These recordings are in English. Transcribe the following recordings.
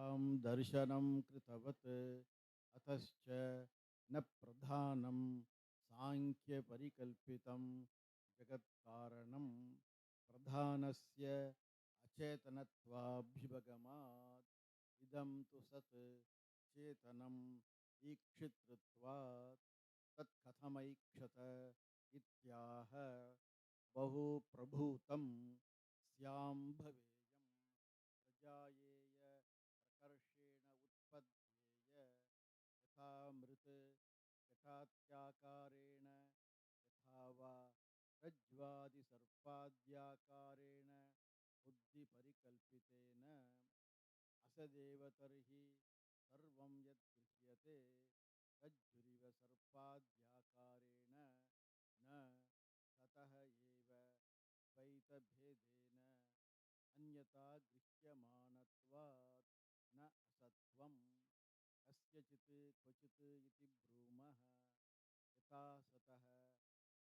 तां दर्शनं कृतवत् अतश्च न प्रधानं सांख्यपरिकल्पितं जगत्कारणं प्रधानस्य अचेतनत्वाभ्युपगमात् इदं तु सत् चेतनम् ईक्षितृत्वात् तत्कथमैक्षत इत्याह बहु प्रभूतं स्यां भवेयं प्रजायेय प्रकर्षेण उत्पद्येय यथा मृत् घटात्याकारेण यथा वा रज्ज्वादिसर्पाद्याकारेण बुद्धिपरिकल्पितेन असदेव तर्हि सर्वं यद्गृह्यते रज्जुरिव सर्पाद्याकारेण न ततः एव द्वैतभेदेन अन्यथा गृह्यमानत्वात् न असत्वं कस्यचित् क्वचित् इति ब्रूमः यथा सतः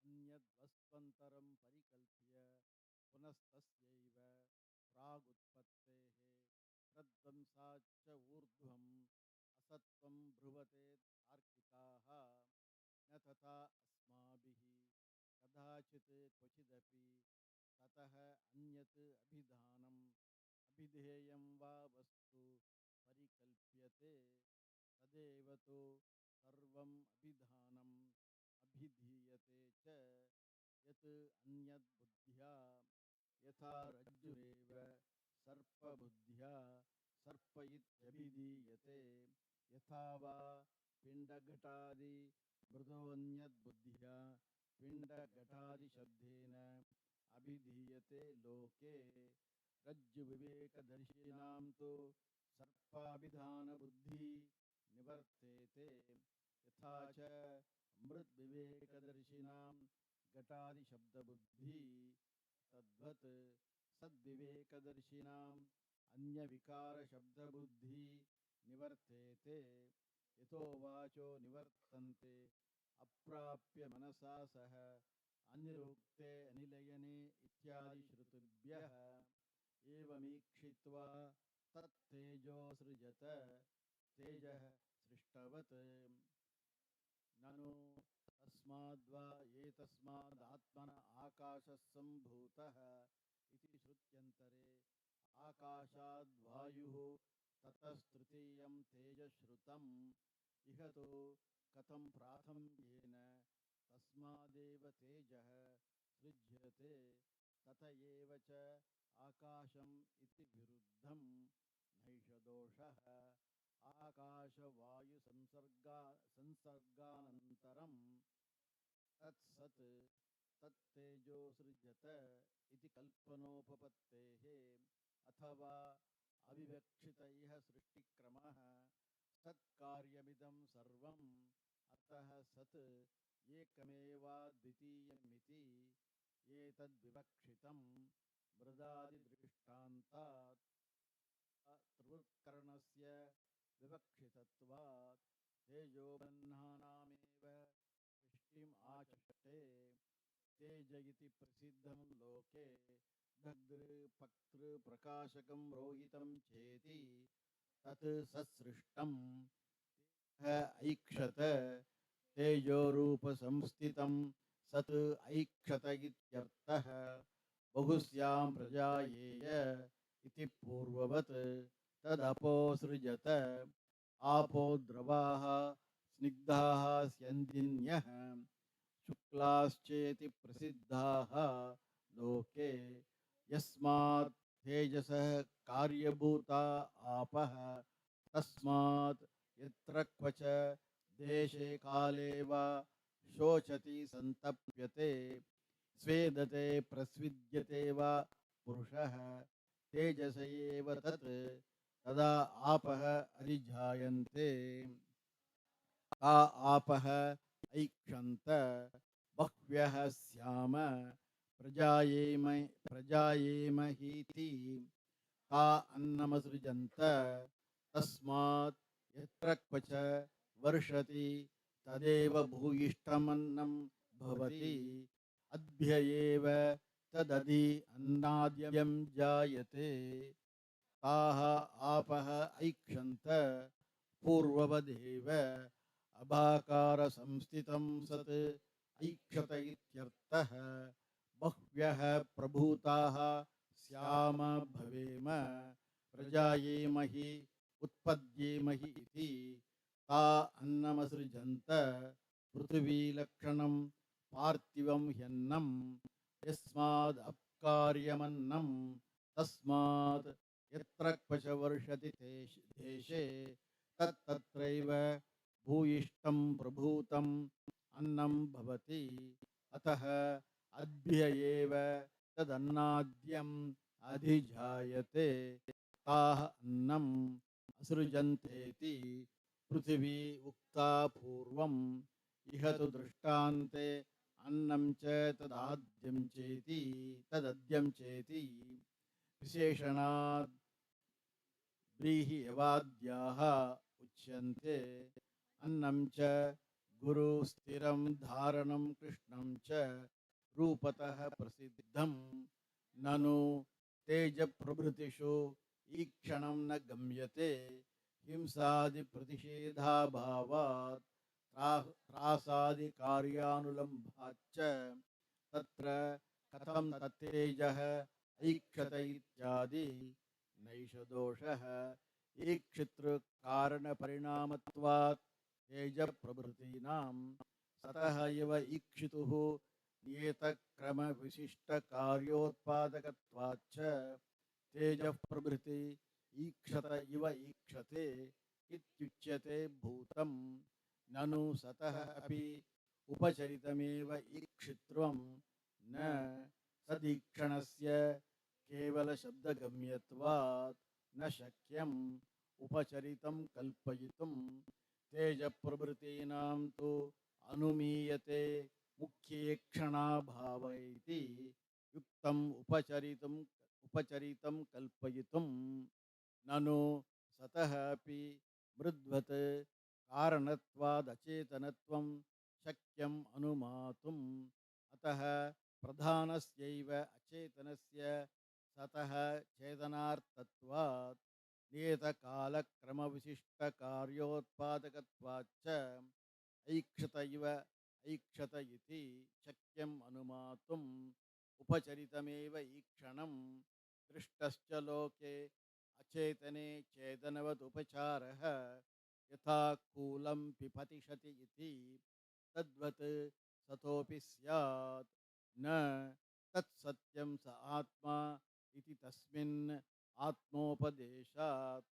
अन्यद्वस्त्वन्तरं परिकल्प्य पुनस्तस्यैव प्रागुत्पत्तेः प्रध्वंसाच्च ऊर्ध्वम् असत्वं ब्रुवते तार्किकाः न तथा अस्माभिः कदाचित् क्वचिदपि ततः अन्यत् अभिधानम् अभिधेयं वा वस्तु परिकल्प्यते तदेव तु सर्वम् अभिधानम् अभिधीयते च यत् अन्यद्बुद्ध्या यथा रज्जुरेव सर्पबुद्ध्या सर्प इत्यभिधीयते यथा वा पिण्डघटादि मृदोऽन्यद्बुद्ध्या पिण्डघटादिशब्देन अभिधीयते लोके रज्जुविवेकदर्शिनां तु सर्पाभिधानबुद्धि निवर्तेते यथा च मृद्विवेकदर्शिनां घटादिशब्दबुद्धि तद्वत् सद्विवेकदर्शिनाम् अन्यविकारशब्दबुद्धि निवर्तेते यतो वाचो निवर्तन्ते अप्राप्य मनसा सह अनिरुक्ते अनिलयने इत्यादि श्रुतिभ्यः एवमीक्षित्वा तत्तेजो सृजत तेजः सृष्टवत् ननु तस्माद्वा एतस्मादात्मन आकाशः सम्भूतः इति श्रुत्यन्तरे आकाशाद्वायुः ततस्तृतीयं तेजश्रुतम् इह तु कथं प्राथम्येन तस्मादेव तेजः सृज्यते तत एव च आकाशम् इति विरुद्धं नैष दोषः आकाशवायुसंसर्गानन्तरं तत्सत् तत्तेजो सृजत इति कल्पनोपपत्तेः अथवा अविवक्षित इह सृष्टिक्रमः सत्कार्यमिदं सर्वम् अतः सत् एकमेवाद्वितीयमिति एतद्विवक्षितं मृदादिदृष्टान्तात् त्रिवृत्करणस्य विवक्षितत्वात् तेजोबह्नानामेव सृष्टिम् आचष्टे तेज इति प्रसिद्धं लोके दग्धृपक्तृप्रकाशकं रोहितं चेति तत् सत्सृष्टं ऐक्षत तेजोरूपसंस्थितं सत् ऐक्षत इत्यर्थः बहुस्यां प्रजायेय इति पूर्ववत् तदपोसृजत आपो द्रवाः स्निग्धाः स्यन्दिन्यः शुक्लाश्चेति प्रसिद्धाः लोके यस्मात् तेजसः कार्यभूता आपः तस्मात् यत्र क्वच देशे काले वा शोचति सन्तप्यते स्वेदते प्रस्विद्यते वा पुरुषः तेजस एव तत् तदा आपः अधिजायन्ते ता आपः ऐक्षन्त बह्व्यः स्याम प्रजायेमहीति ता अन्नमसृजन्त तस्मात् यत्र क्वच वर्षति तदेव भूयिष्ठमन्नं भवति अद्य एव तदधि अन्नाद्यं जायते ताः आपः ऐक्षन्त पूर्ववदेव अभाकारसंस्थितं सत् ऐक्षत इत्यर्थः। बह्व्यः प्रभूताः स्याम भवेम प्रजायेमहि उत्पद्येमहि इति ता अन्नमसृजन्त पृथिवीलक्षणं पार्थिवं ह्यन्नं यस्मादप्कार्यमन्नं तस्मात् यत्र क्वच वर्षति देशे तत्तत्रैव भूयिष्ठं प्रभूतम् अन्नं भवति। अतः अद्भ्य एव तदन्नाद्यम् अधिजायते। ताः अन्नम् असृजन्तेति पृथिवी उक्ता पूर्वम् इह तु दृष्टान्ते अन्नं च तदद्यं चेति विशेषणात् व्रीहियवाद्याः उच्यन्ते। अन्नं च गुरु स्थिरं धारणं कृष्णं च रूपतः प्रसिद्धं ननु तेज प्रभृतिषु ईक्षणं न गम्यते हिंसादिप्रतिषेधाभावात् त्रासादिकार्यानुलम्भाच्च तत्र कथं तत्तेजः ऐक्षत इत्यादि नैष दोषः। ईक्षितृकारणपरिणामत्वात् तेजप्रभृतीनां सतः इव ईक्षितुः नियतक्रमविशिष्टकार्योत्पादकत्वाच्च तेजः प्रभृति ईक्षत इव ईक्षते इत्युच्यते भूतं। ननु सतः अपि उपचरितमेव ईक्षित्वं न सदीक्षणस्य केवलशब्दगम्यत्वात् न शक्यम् उपचरितं कल्पयितुं। तेजप्रभृतीनां तु अनुमीयते मुख्येक्षणाभाव इति युक्तम् उपचरितं कल्पयितुं। ननु सतः अपि मृद्वत् कारणत्वादचेतनत्वं शक्यम् अनुमातुम्। अतः प्रधानस्यैव अचेतनस्य सतः चेतनार्थत्वात् नियतकालक्रमविशिष्टकार्योत्पादकत्वाच्च ऐक्षत इव ऐक्षत इति शक्यम् अनुमातुम्। उपचरितमेव ईक्षणं दृष्टश्च लोके अचेतने चेतनवदुपचारः यथा कूलं पिपतिषति इति तद्वत् सतोपि स्यात् न तत्सत्यं स आत्मा इति तस्मिन् आत्मोपदेशात्।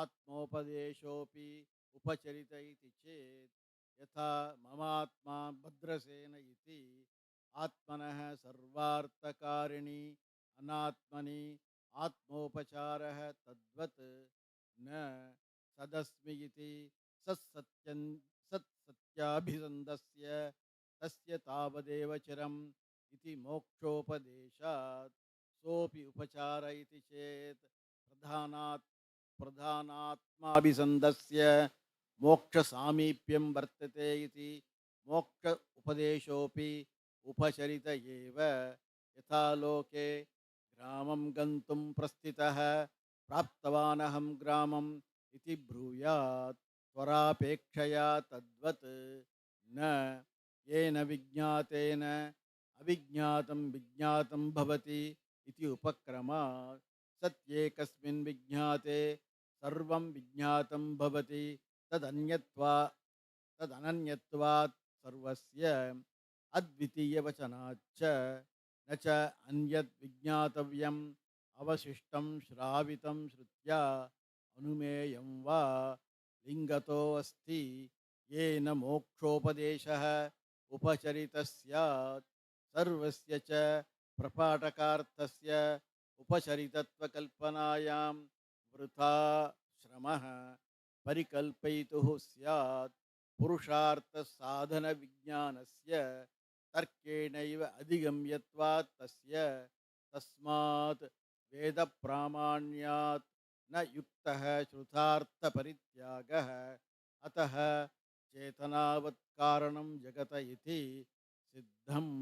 आत्मोपदेशोऽपि उपचरित इति चेत् यथा ममात्मा भद्रसेन इति आत्मनः सर्वार्थकारिणि अनात्मनि आत्मोपचारः तद्वत् न सदस्मि इति सत्सत्याभिसन्धस्य तस्य तावदेव चिरम् इति मोक्षोपदेशात्। सोऽपि उपचार इति चेत् प्रधानात्माभिसन्धस्य मोक्षसामीप्यं वर्तते इति मोक्ष उपदेशोऽपि उपचरित एव। यथा लोके ग्रामं गन्तुं प्रस्थितः प्राप्तवानहं ग्रामम् इति ब्रूयात् त्वरापेक्षया तद्वत् न येन विज्ञातेन अविज्ञातं विज्ञातं भवति इति उपक्रमात्। सत्येकस्मिन् विज्ञाते सर्वं विज्ञातं भवति तदनन्यत्वात् सर्वस्य अद्वितीयवचनाच्च न च अन्यद् विज्ञातव्यम् अवशिष्टं श्रावितं श्रुत्या अनुमेयं वा लिङ्गतो अस्ति येन मोक्षोपदेशः उपचरितः स्यात्। सर्वस्य च प्रपाठकार्थस्य उपचरितत्वकल्पनायां वृथा श्रमः परिकल्पयितुः स्यात्। पुरुषार्थसाधनविज्ञानस्य तर्केणैव अधिगम्यत्वात् तस्य तस्मात् वेदप्रामाण्यात् न युक्तः श्रुतार्थपरित्यागः। अतः चेतनावत् कारणं जगत इति सिद्धम्।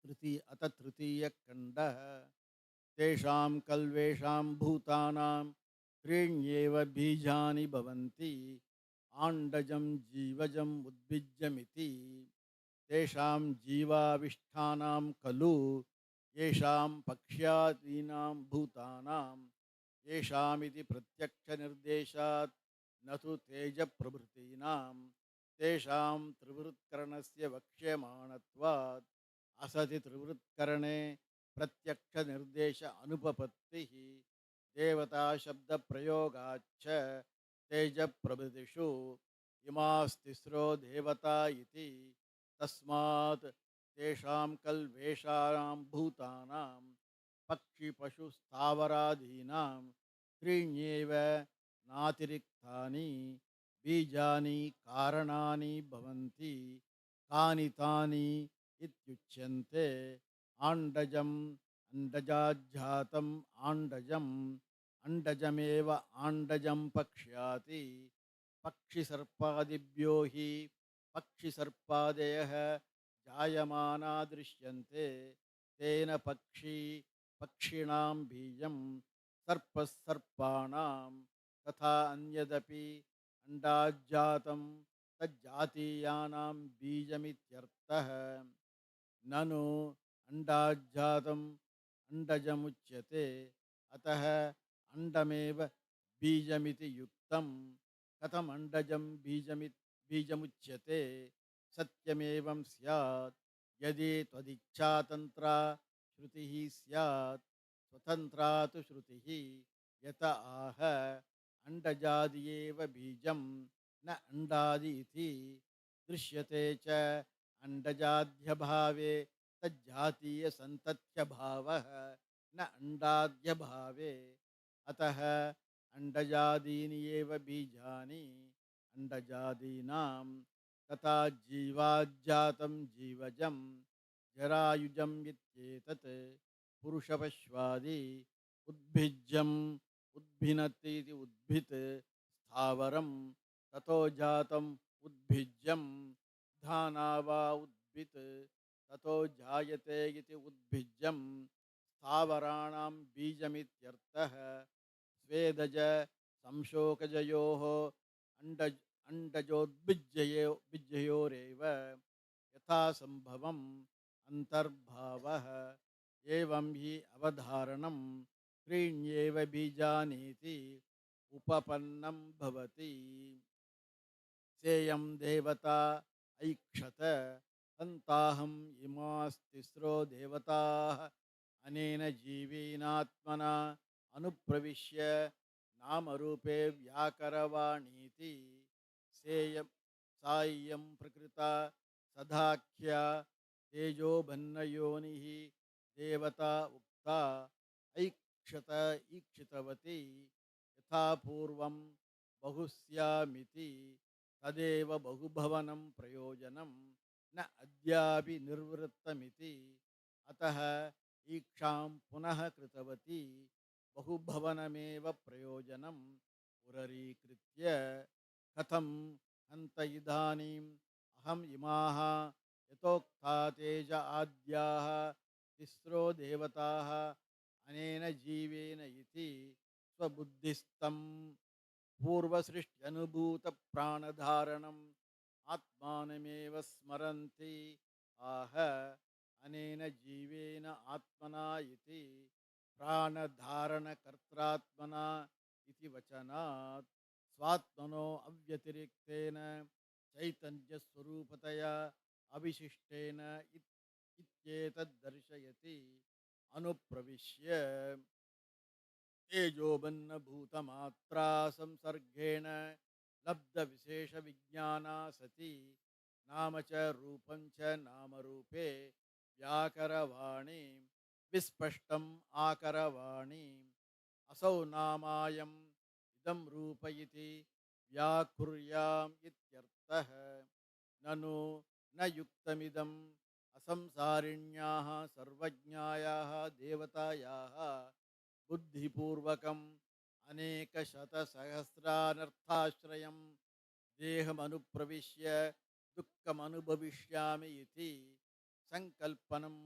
तृतीयखण्डः तेषां कल्वेषां भूतानां त्रीण्येव बीजानि भवन्ति आण्डजं जीवजम् उद्भिज्यमिति तेषां जीवाविष्ठानां खलु येषां पक्ष्यादीनां भूतानां येषामिति प्रत्यक्षनिर्देशात् न तु तेजप्रभृतीनां तेषां त्रिवृत्करणस्य वक्ष्यमाणत्वात् असति त्रिवृत्करणे प्रत्यक्षनिर्देश अनुपपत्तिः देवताशब्दप्रयोगाच्च तेजप्रभृतिषु इमास्तिस्रो देवता इति तस्मात् तेषां कल्वेषाणां भूतानां पक्षिपशुस्थावरादीनां त्रीण्येव नातिरिक्तानि बीजानि कारणानि भवन्ति कानि तानि इत्युच्यन्ते आण्डजम् अण्डजाज्जातम् आण्डजम् अण्डजमेव आण्डजं पक्ष्याति पक्षिसर्पादिभ्यो हि पक्षिसर्पादयः जायमाना दृश्यन्ते तेन पक्षिणां बीजं सर्पस्सर्पाणां तथा अन्यदपि अण्डाज्जातं तज्जातीयानां बीजमित्यर्थः ननु अण्डाज्जातम् अण्डजमुच्यते अतः अण्डमेव बीजमिति युक्तं कथम् अण्डजं बीजमुच्यते सत्यमेवं स्यात् यदि त्वदिच्छातन्त्रा श्रुतिः स्यात् स्वतन्त्रा तु श्रुतिः यत आह अण्डजादि एव बीजं न अण्डादि इति दृश्यते च अण्डजाद्यभावे तज्जातीयसन्तत्यभावः न अण्डाद्यभावे अतः अण्डजादीनि एव बीजानि अण्डजादीनां तथा जीवाज्जातं जीवजं जरायुजम् इत्येतत् पुरुषपश्वादि उद्भिज्यम् उद्भिनति इति उद्भित् स्थावरं ततो जातम् उद्भिज्यं धाना वा उद्भित् ततो जायते इति उद्भिज्यं स्थावराणां बीजमित्यर्थः स्वेदज संशोकजयोः अण्डजोद्भिज्जयोरेव यथा संभवम् अन्तर्भावः एवं हि अवधारणं त्रीण्येव बीजानीति उपपन्नं भवति सेयं देवता ऐक्षत हन्ताहम् इमास्तिस्रो देवताः अनेन जीवेनात्मना अनुप्रविश्य नामरूपे व्याकरवाणीति सेयं साय्यं प्रकृता सदाख्या तेजोबन्नयोनिः देवता उक्ता ईक्षितवती यथा पूर्वं बहुस्यामिति तदेव बहुभवनं प्रयोजनं न अद्यापि निर्वृत्तमिति अतः ईक्षां पुनः कृतवती बहुभवनमेव प्रयोजनं पुररीकृत्य कथं हन्त इदानीम् अहम् इमाः यतोक्ता तेज आद्याः तिस्रो देवताः अनेन जीवेन इति स्वबुद्धिस्तं पूर्वसृष्ट्यनुभूतप्राणधारणम् आत्मानमेव स्मरन्ति आह अनेन जीवेन आत्मना इति प्राणधारणकर्त्रात्मना इति वचनात् स्वात्मनो अव्यतिरिक्तेन चैतन्यस्वरूपतया अविशिष्टेन इत्येतद्दर्शयति अनुप्रविश्य तेजोबन्नभूतमात्रा संसर्गेण लब्धविशेषविज्ञाना सति नाम च रूपं च नामरूपे व्याकरवाणी विस्पष्टम् आकरवाणी असौ नामायम् इदं रूप इति व्याकुर्याम् इत्यर्थः ननु न युक्तमिदम् असंसारिण्याः सर्वज्ञायाः देवतायाः बुद्धिपूर्वकम् अनेकशतसहस्रानर्थाश्रयं देहमनुप्रविश्य दुःखमनुभविष्यामि इति संकल्पनम्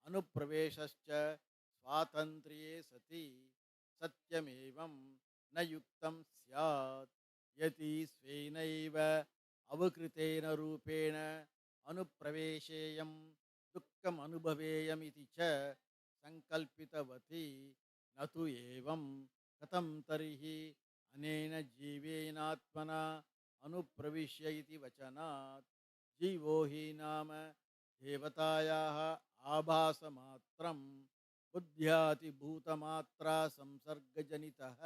अनुप्रवेशश्च स्वातन्त्र्ये सति सत्यमेवं न युक्तं स्यात् यति स्वेनैव अवकृतेन रूपेण अनुप्रवेशेयं दुःखम् अनुभवेयमिति च संकल्पितवती न तु एवं कथं तर्हि अनेन जीवेनात्मना अनुप्रविश्य इति वचनात् जीवो हि नाम देवतायाः आभासमात्रं बुद्ध्यातिभूतमात्रा संसर्गजनितः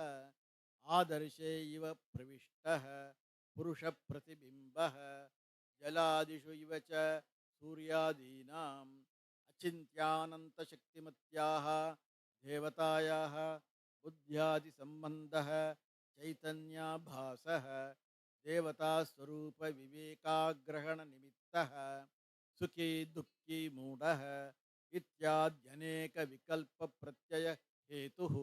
आदर्शे इव प्रविष्टः पुरुषप्रतिबिम्बः जलादिषु इव च सूर्यादीनाम् अचिन्त्यानन्तशक्तिमत्याः देवतायाः बुद्ध्यादिसम्बन्धः चैतन्याभासः देवतास्वरूपविवेकाग्रहणनिमित्तः सुखी दुःखी मूढः इत्याद्यनेकविकल्पप्रत्ययहेतुः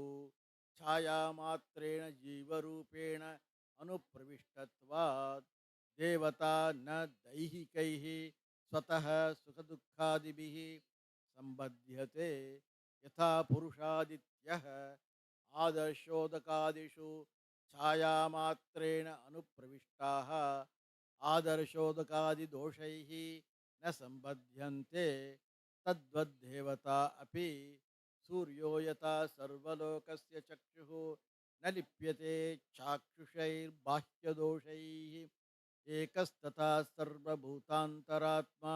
छायामात्रेण जीवरूपेण अनुप्रविष्टत्वात् देवता न दैहिकैः स्वतः सुखदुःखादिभिः सम्बध्यते यथा पुरुषादित्यः आदर्शोदकादिषु छायामात्रेण अनुप्रविष्टाः आदर्शोदकादिदोषैः न सम्बध्यन्ते तद्वद्देवता अपि सूर्यो यथा सर्वलोकस्य चक्षुः न लिप्यते चाक्षुषैर्बाह्यदोषैः एकस्तथा सर्वभूतान्तरात्मा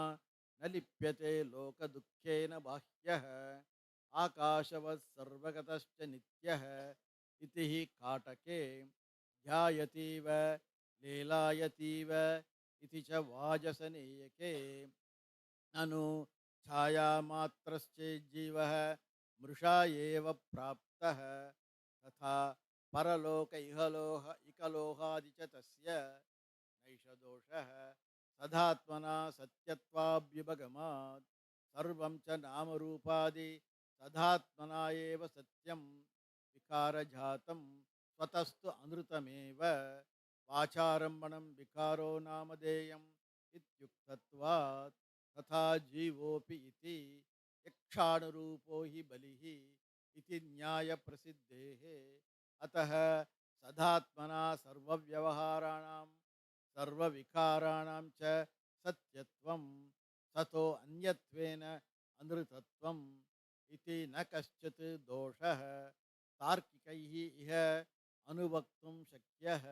न लिप्यते लोकदुःखेन बाह्यः आकाशवत् सर्वगतश्च नित्यः इति हि काटके ध्यायतीव लीलायतीव इति च वाजसनेयके ननु छायामात्रश्चेज्जीवः मृषा एव प्राप्तः तथा परलोक इहलोहादि च तस्य नैष दोषः सदात्मना सत्यत्वाभ्युपगमात् सर्वं च नामरूपादि सदात्मना एव सत्यं विकारजातं स्वतस्तु अनृतमेव वाचारम्भणं विकारो नामधेयम् इत्युक्तत्वात् तथा जीवोऽपि इति यक्षाणुरूपो हि बलिः इति न्यायप्रसिद्धेः अतः सदात्मना सर्वव्यवहाराणां सर्वविकाराणां च सत्यत्वं सतो अन्यत्वेन अनृतत्वम् इति न कश्चित् दोषः तार्किकैः इह अनुवक्तुं शक्यः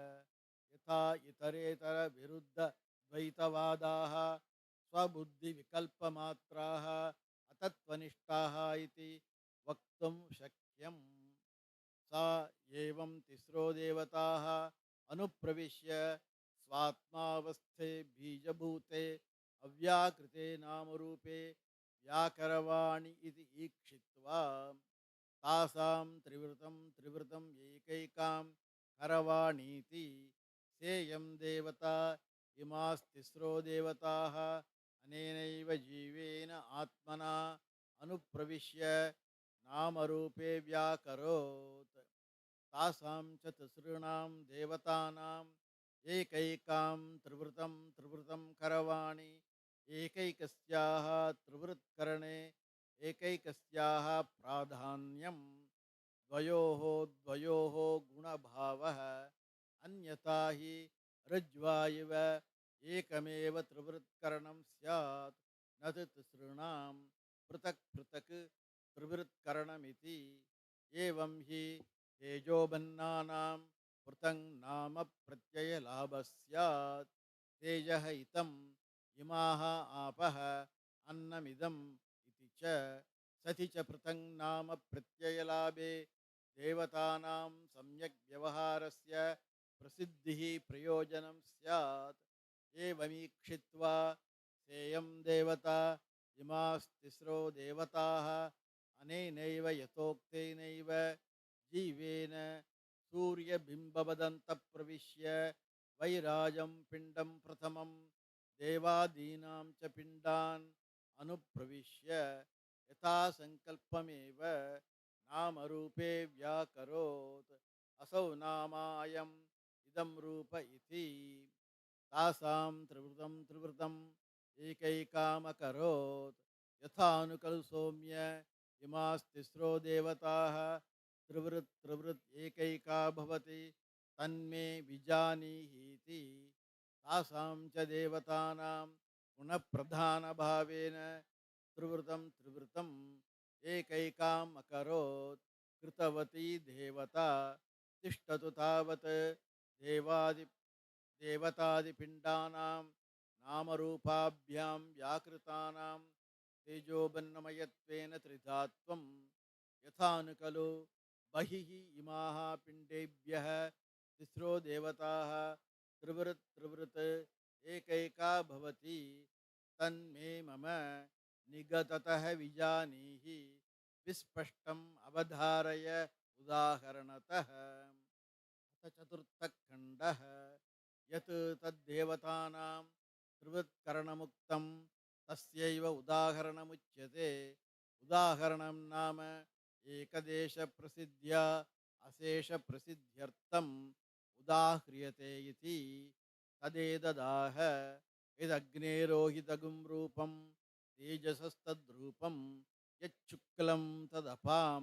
यथा इतरेतरविरुद्धद्वैतवादाः स्वबुद्धिविकल्पमात्राः अतत्वनिष्ठाः इति वक्तुं शक्यम् सा एवं तिस्रो देवताः अनुप्रविश्य स्वात्मावस्थे बीजभूते अव्याकृते नामरूपे व्याकरवाणि इति ईक्षित्वा तासां त्रिवृतम् एकैकां करवाणीति सेयं देवता इमास्तिस्रो देवताः अनेनैव जीवेन आत्मना अनुप्रविश्य नामरूपे व्याकरोत् तासां च तिसॄणां देवतानाम् एकैकां त्रिवृतं करवाणि एकैकस्याः त्रिवृत्करणे एकैकस्याः प्राधान्यं द्वयोः गुणभावः अन्यथा हि रज्ज्वा इव एकमेव त्रिवृत्करणं स्यात् न तु तिसॄणां पृथक् पृथक् त्रिवृत्करणमिति एवं हि तेजोबन्नानां पृथङ् नाम प्रत्ययलाभः स्यात् तेजः इतम् इमाः आपः अन्नमिदम् इति च सति च पृथङ् नाम प्रत्ययलाभे देवतानां सम्यक् व्यवहारस्य प्रसिद्धिः प्रयोजनं स्यात् एवमीक्षित्वा सेयं देवता इमास्तिस्रो देवताः अनेनैव यथोक्तेनैव जीवेन सूर्यबिम्बवदन्तप्रविश्य वैराजं पिण्डं प्रथमं देवादीनां च पिण्डान् अनुप्रविश्य यथा संकल्पमेव नामरूपे व्याकरोत् असौ नामायम् इदं रूप इति तासां त्रिवृतम् एकैकामकरोत् यथानुकल सौम्य इमास्तिस्रो देवताः त्रिवृत् त्रिवृत् एकैका भवति तन्मे विजानीहीति तासां च देवतानां गुणप्रधानभावेन त्रिवृतं त्रिवृतम् एकैकाम् अकरोत् कृतवती देवता तिष्ठतु तावत् देवतादिपिण्डानां नामरूपाभ्यां व्याकृतानां तेजोबन्नमयत्वेन त्रिधात्वं यथानु खलु बहिः इमाः पिण्डेभ्यः तिस्रो देवताः त्रिवृत् त्रिवृत् एकैका भवति तन्मे मम निगततः विजानीहि विस्पष्टम् अवधारय उदाहरणतः। चतुर्थः खण्डः यत् तद्देवतानां त्रिवृत्करणमुक्तं तस्यैव उदाहरणमुच्यते। उदाहरणं नाम एकदेशप्रसिद्ध्या अशेषप्रसिद्ध्यर्थम् उदाह्रियते इति। तदेतदाह यदग्नेरोहितगुं रूपं तेजसस्तद्रूपं यच्छुक्लं तदपां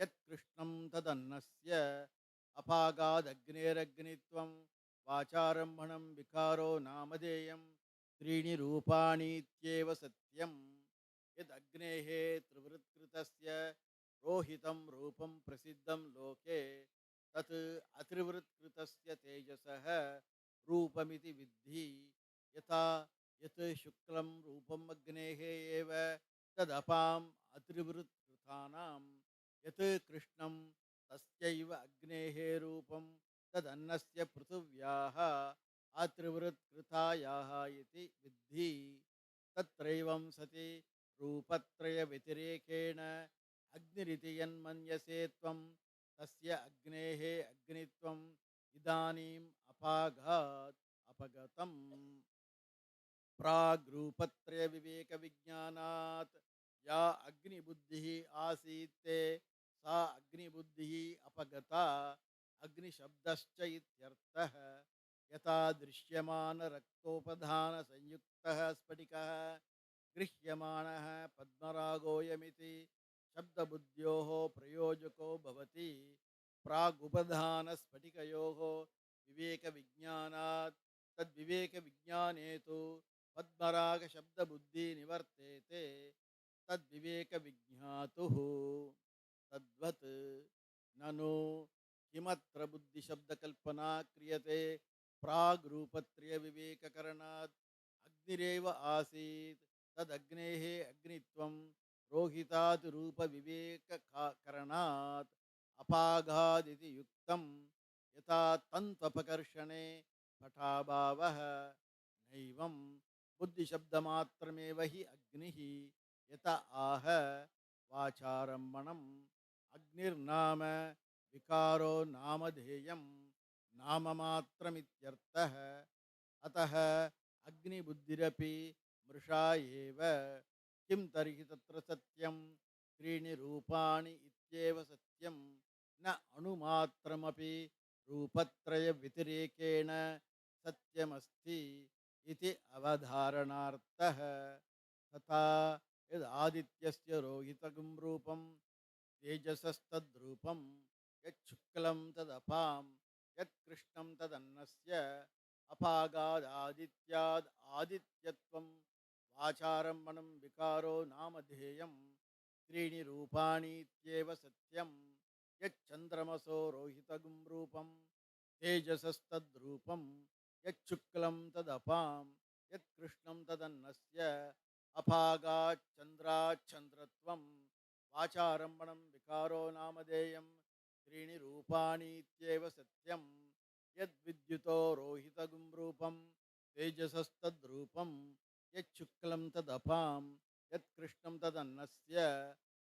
यत्कृष्णं तदन्नस्य अपागादग्नेरग्नित्वं वाचारम्भणं विकारो नामधेयं त्रीणि रूपाणीत्येव सत्यं। यदग्नेः त्रिवृत्कृतस्य रोहितं रूपं प्रसिद्धं लोके तत् अत्रिवृत्कृतस्य तेजसः रूपमिति विद्धि। यथा यत् शुक्लं रूपम् अग्नेः एव तदपाम् अत्रिवृत्कृतानां यत् कृष्णं तस्यैव अग्नेः रूपं तदन्नस्य पृथिव्याः अत्रिवृत्कृतायाः इति विद्धि। तत्रैवं सति रूपत्रयव्यतिरेकेण अग्निरिति यन्मन्यसे त्वं तस्य अग्नेः अग्नित्वम् इदानीम् अपाघात् अपगतम्। प्राग्रूपत्रयविवेकविज्ञानात् या अग्निबुद्धिः आसीत्ते सा अग्निबुद्धिः अपगता अग्निशब्दश्च इत्यर्थः। यथा दृश्यमानरक्तोपधानसंयुक्तः स्फटिकः गृह्यमाणः पद्मरागोऽयमिति शब्दबुद्ध्योः प्रयोजको भवति। प्रागुपधानस्फटिकयोः विवेकविज्ञानात् तद्विवेकविज्ञाने तु पद्मरागशब्दबुद्धिः निवर्तेते तद्विवेकविज्ञातुः। तद्वत् ननु किमत्र बुद्धिशब्दकल्पना क्रियते प्राग्रूपत्रयविवेककरणात् अग्निरेव आसीत् तदग्नेः अग्नित्वं रोहितात् रूपविवेककरणात् अपाघादिति युक्तं। यथा तन्त्वपकर्षणे पटाभावः नैवं बुद्धिशब्दमात्रमेव हि अग्निः। यत आह वाचारम्भणम् अग्निर्नाम विकारो नामधेयं नाममात्रमित्यर्थः। अतः अग्निबुद्धिरपि मृषा एव। किं तर्हि तत्र सत्यं त्रीणि रूपाणि इत्येव सत्यं न अणुमात्रमपि रूपत्रयव्यतिरेकेण सत्यमस्ति इति अवधारणार्थः। तथा यदादित्यस्य रोहितगुं रूपं तेजसस्तद्रूपं यच्छुक्लं तदपां यत्कृष्णं तदन्नस्य अपागादादित्याद् आदित्यत्वं वाचारम्भणं विकारो नामधेयं त्रीणि रूपाणीत्येव सत्यं। यच्चन्द्रमसो रोहितगुं रूपं तेजसस्तद्रूपं यच्छुक्लं तदपां यत्कृष्णं तदन्नस्य अपागाच्चन्द्राच्छन्द्रत्वं वाचारम्भणं विकारो नामधेयं त्रीणि रूपाणीत्येव सत्यं। यद्विद्युतो रोहितगुं रूपं तेजसस्तद्रूपं यच्छुक्लं तदपां यत्कृष्णं तदन्नस्य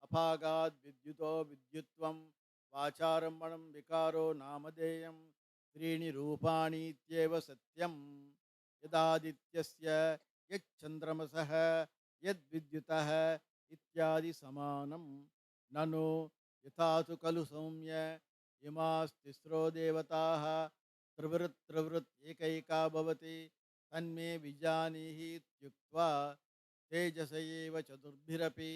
अपागाद्विद्युतो विद्युत्वं वाचारम्भणं विकारो नामधेयं त्रीणि रूपाणीत्येव सत्यं। यदादित्यस्य यच्चन्द्रमसः यद्विद्युतः इत्यादि समानं। ननु यथा तु खलु सौम्य इमास्तिस्रो देवताः त्रिवृत् त्रिवृत् एकैका भवति तन्मे विजानीहि इत्युक्त्वा तेजस एव चतुर्भिरपि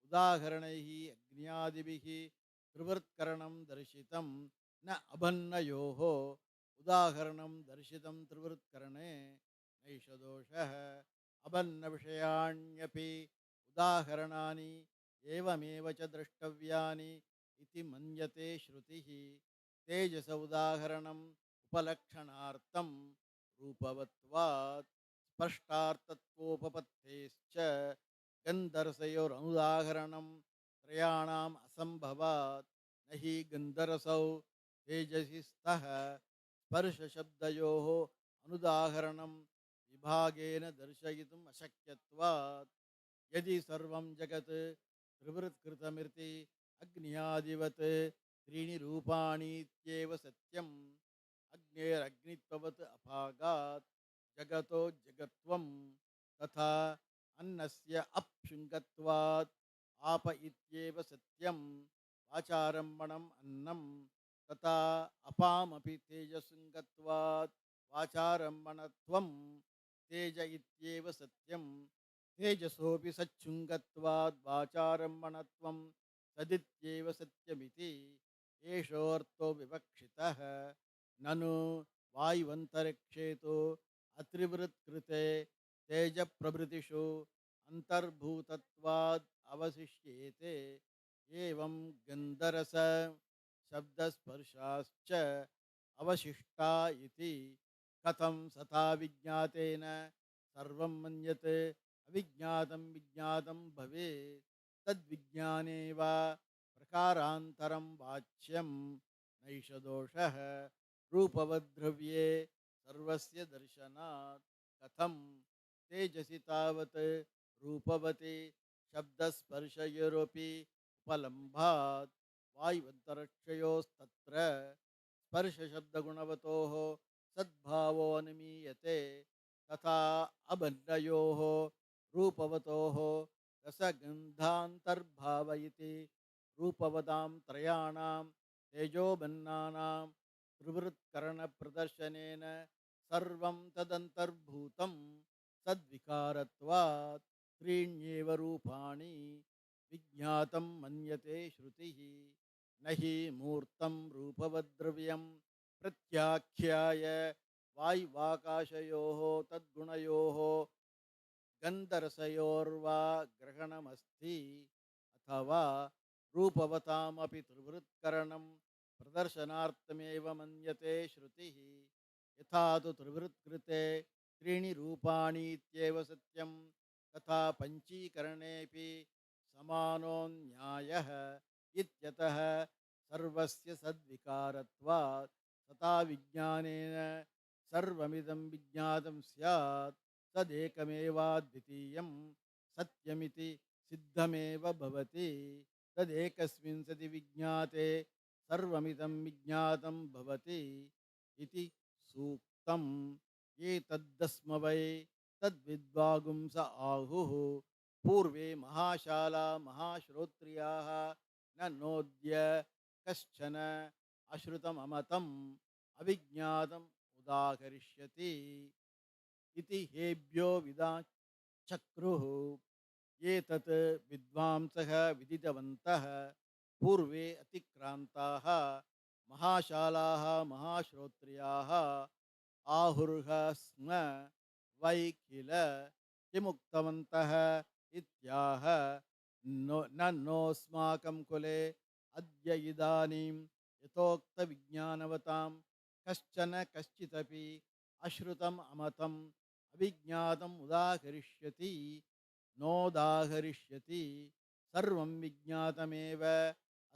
उदाहरणैः अग्न्यादिभिः त्रिवृत्करणं दर्शितं न अभन्नयोः उदाहरणं दर्शितं त्रिवृत्करणे नैष दोषः अभन्नविषयाण्यपि उदाहरणानि एवमेव च द्रष्टव्यानि इति मन्यते श्रुतिः तेजस उदाहरणम् उपलक्षणार्थं रूपवत्वात् स्पष्टार्थत्वोपपत्तेश्च गन्धरसयोरनुदाहरणं त्रयाणाम् असम्भवात् न हि गन्धरसौ तेजसि स्तः स्पर्शशब्दयोः अनुदाहरणं विभागेन दर्शयितुम् अशक्यत्वात् यदि सर्वं जगत् त्रिवृत्कृतमिति अग्न्यादिवत् त्रीणि रूपाणीत्येव सत्यम् अग्नेरग्नित्ववत् अभागात् जगतो जगत्वं तथा अन्नस्य अप्शुङ्गत्वात् आप इत्येव सत्यं वाचारम्भणम् अन्नं तथा अपामपि तेजसुङ्गत्वात् वाचारम्भणत्वं तेज इत्येव सत्यं तेजसोऽपि सच्छुङ्गत्वात् वाचारम्भणत्वं सदित्येव सत्यमिति एषोऽर्थो विवक्षितः ननु वायुवन्तरिक्षेतु अत्रिवृत्कृते तेजप्रभृतिषु अन्तर्भूतत्वाद् अवशिष्येते एवं गन्धरस शब्दस्पर्शाश्च अवशिष्टा इति कथं सता विज्ञातेन सर्वं मन्यते अविज्ञातं विज्ञातं भवेत् तद्विज्ञाने वा प्रकारान्तरं वाच्यं नैष दोषः रूपवद्द्रव्ये सर्वस्य दर्शनात् कथं तेजसि तावत् रूपवति शब्दस्पर्शयोरपि उपलम्भात् वायुवन्तरिक्षयोस्तत्र स्पर्शशब्दगुणवतोः सद्भावो अनुमीयते तथा अबन्धयोः रूपवतोः रसगन्धान्तर्भाव इति रूपवतां त्रयाणां तेजोबन्नानां त्रिवृत्करणप्रदर्शनेन सर्वं तदन्तर्भूतं सद्विकारत्वात् त्रीण्येव रूपाणि विज्ञातं मन्यते श्रुतिः न हि मूर्तं रूपवद्द्रव्यं प्रत्याख्याय वायुवाकाशयोः तद्गुणयोः गन्धरसयोर्वा ग्रहणमस्ति अथवा रूपवतामपि त्रिवृत्करणं प्रदर्शनार्थमेव मन्यते श्रुतिः यथा तु त्रिवृत्कृते त्रीणि रूपाणि इत्येव सत्यं तथा पञ्चीकरणेऽपि समानो न्यायः इत्यतः सर्वस्य सद्विकारत्वात् तथा विज्ञानेन सर्वमिदं विज्ञातं स्यात् तदेकमेवाद्वितीयं सत्यमिति सिद्धमेव भवति तदेकस्मिन् सति विज्ञाते सर्वमिदं विज्ञातं भवति इति सूक्तम् एतद्दस्म वै तद्विद्वागुंस आहुः पूर्वे महाशाला महाश्रोत्रियाः न नोद्य कश्चन अश्रुतममतम् अविज्ञातम् उदाहरिष्यति इति हेभ्यो विदाचक्रुः एतत् विद्वांसः विदितवन्तः पूर्वे अतिक्रान्ताः महाशालाः महाश्रोत्रियाः आहुर्ह स्म वै किल किमुक्तवन्तः इत्याह न नोऽस्माकं कुले अद्य इदानीं यथोक्तविज्ञानवतां कश्चन कश्चिदपि अश्रुतम् अमतम् अविज्ञातम् उदाहरिष्यति नोदाहरिष्यति सर्वं विज्ञातमेव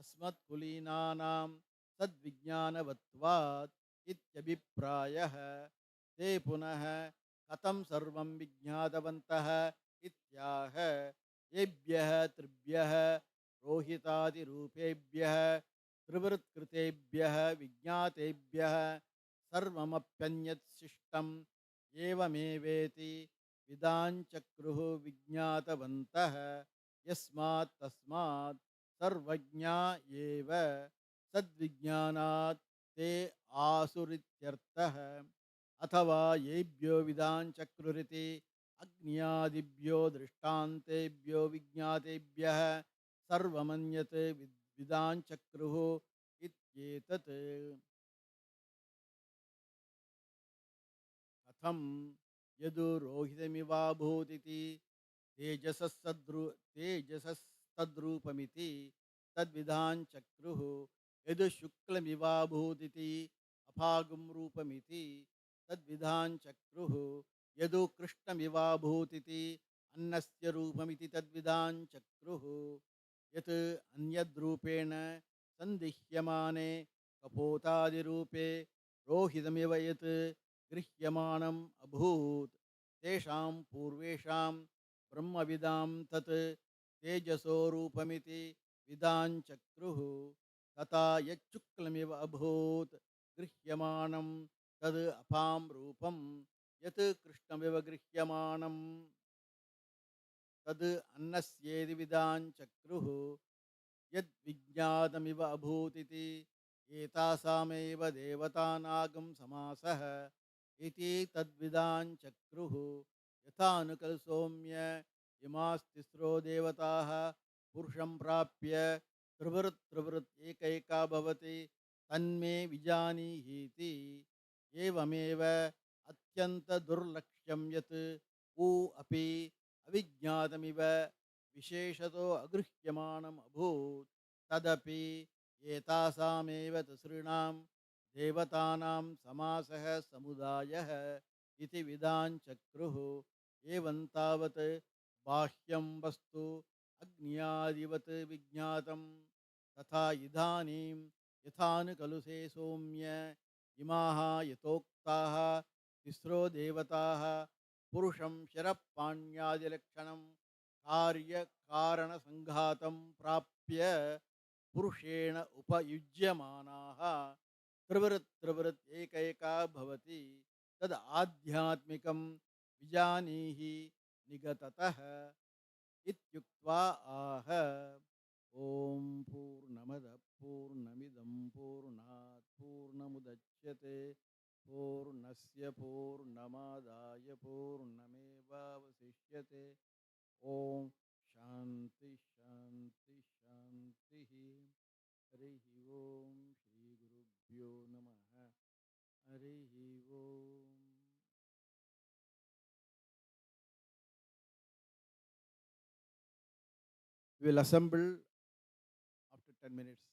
अस्मत्कुलीनानां तद्विज्ञानवत्वात् इत्यभिप्रायः ते पुनः कथं सर्वं विज्ञातवन्तः इत्याह येभ्यः त्रिभ्यः रोहितादिरूपेभ्यः त्रिवृत्कृतेभ्यः विज्ञातेभ्यः सर्वमप्यन्यत् शिष्टम् एवमेवेति विदाञ्चक्रुः विज्ञातवन्तः यस्मात् तस्मात् सर्वज्ञा एव सद्विज्ञानात् ते आसुरित्यर्थः अथवा येभ्यो विदाञ्चक्रुरिति अग्न्यादिभ्यो दृष्टान्तेभ्यो विज्ञातेभ्यः सर्वमन्यत् विदाञ्चक्रुः इत्येतत्। कथं यदुरोहितमिवाभूदिति तेजसस्तद्रूपमिति तद्विधाञ्चक्रुः। यदु शुक्लमिवाभूदिति अभागं रूपमिति तद्विधाञ्चक्रुः। यदु कृष्णमिवाभूतिति अन्नस्य रूपमिति तद्विधाञ्चक्रुः। यत् अन्यद्रूपेण सन्दिह्यमाने कपोतादिरूपे रोहितमिव यत् गृह्यमाणम् अभूत् तेषां पूर्वेषां ब्रह्मविदां तत् तेजसो रूपमिति विदाञ्चक्रुः। तथा यच्छुक्लमिव अभूत् गृह्यमाणं तद् अपां रूपं। यत् कृष्णमिव गृह्यमाणं तद् अन्नस्येति विदाञ्चक्रुः। यद्विज्ञातमिव अभूतिति एतासामेव देवतानागं समासः इति तद्विदाञ्चक्रुः। यथानुकल सौम्य इमास्तिस्रो देवताः पुरुषं प्राप्य त्रिवृत् एकैका भवति तन्मे विजानीहीति। एवमेव अत्यन्तदुर्लक्ष्यं यत् ऊ अपि अविज्ञातमिव विशेषतो अगृह्यमाणम् अभूत् तदपि एतासामेव तिसॄणां देवतानां समासः समुदायः इति विदाञ्चक्रुः। एवं तावत् बाह्यं वस्तु अग्न्यादिवत् विज्ञातं तथा इदानीं यथानुकलु से सौम्य इमाः यथोक्ताः तिस्रो देवताः पुरुषं शरपाण्यादिलक्षणं कार्यकारणसङ्घातं प्राप्य पुरुषेण उपयुज्यमानाः त्रिवृत् एकैका भवति तद् आध्यात्मिकं विजानीहि निगततः इत्युक्त्वा आह। ओम पूर्णमदः पूर्णमिदं पूर्णात् पूर्णमुदच्यते पूर्णस्य पूर्णमादाय पूर्णमेवावशिष्यते। ओम शांति शांति शांति। हरिः ओम श्री गुरुभ्यो नमः। हरिः ओम। We will assemble after 10 minutes.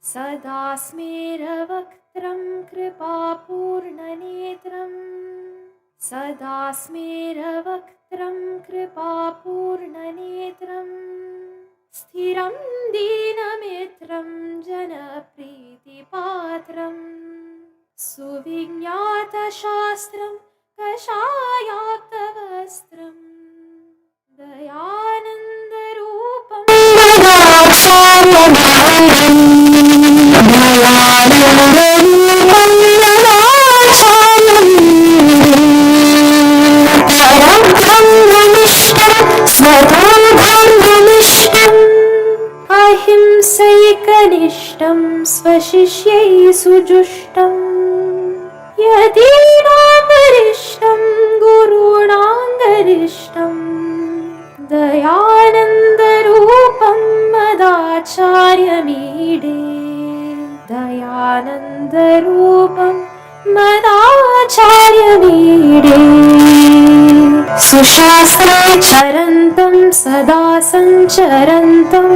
सदा स्मेरवक्त्रं कृपापूर्णनेत्रं सदा स्मेरवक्त्रं कृपापूर्णनेत्रं स्थिरं दीनमित्रं जनप्रीतिपात्रं सुविज्ञातशास्त्रं कषायाक्तवस्त्रं दयानन्दरूपं अहिंसैकनिष्ठं स्वशिष्यै सुजुष्टं यदीनां गुरूणां दयानन्दरूपं मदाचार्यमीडे दयानन्दरूपं मदाचार्यमीडे सुशास्त्रे चरन्तं सदा सञ्चरन्तं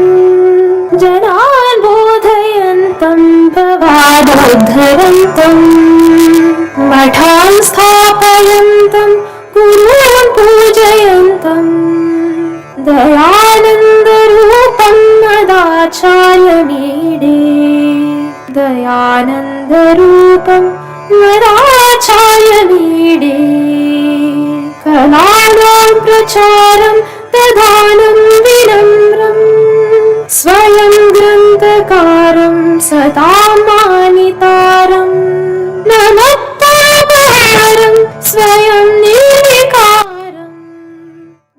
जनान् बोधयन्तं भवादोद्धरन्तं मठान् स्थापयन्तं गुरून् पूजयन्तं दयानन्दरूपं मदाचार्यमीडे दयानन्दरूपं मदाचार्यमीडे कलानां प्रचारं दधानं विनम्रं स्वयं ग्रन्थकारं सदा मानितारं नमत्तापहारं स्वयं निर्विकारं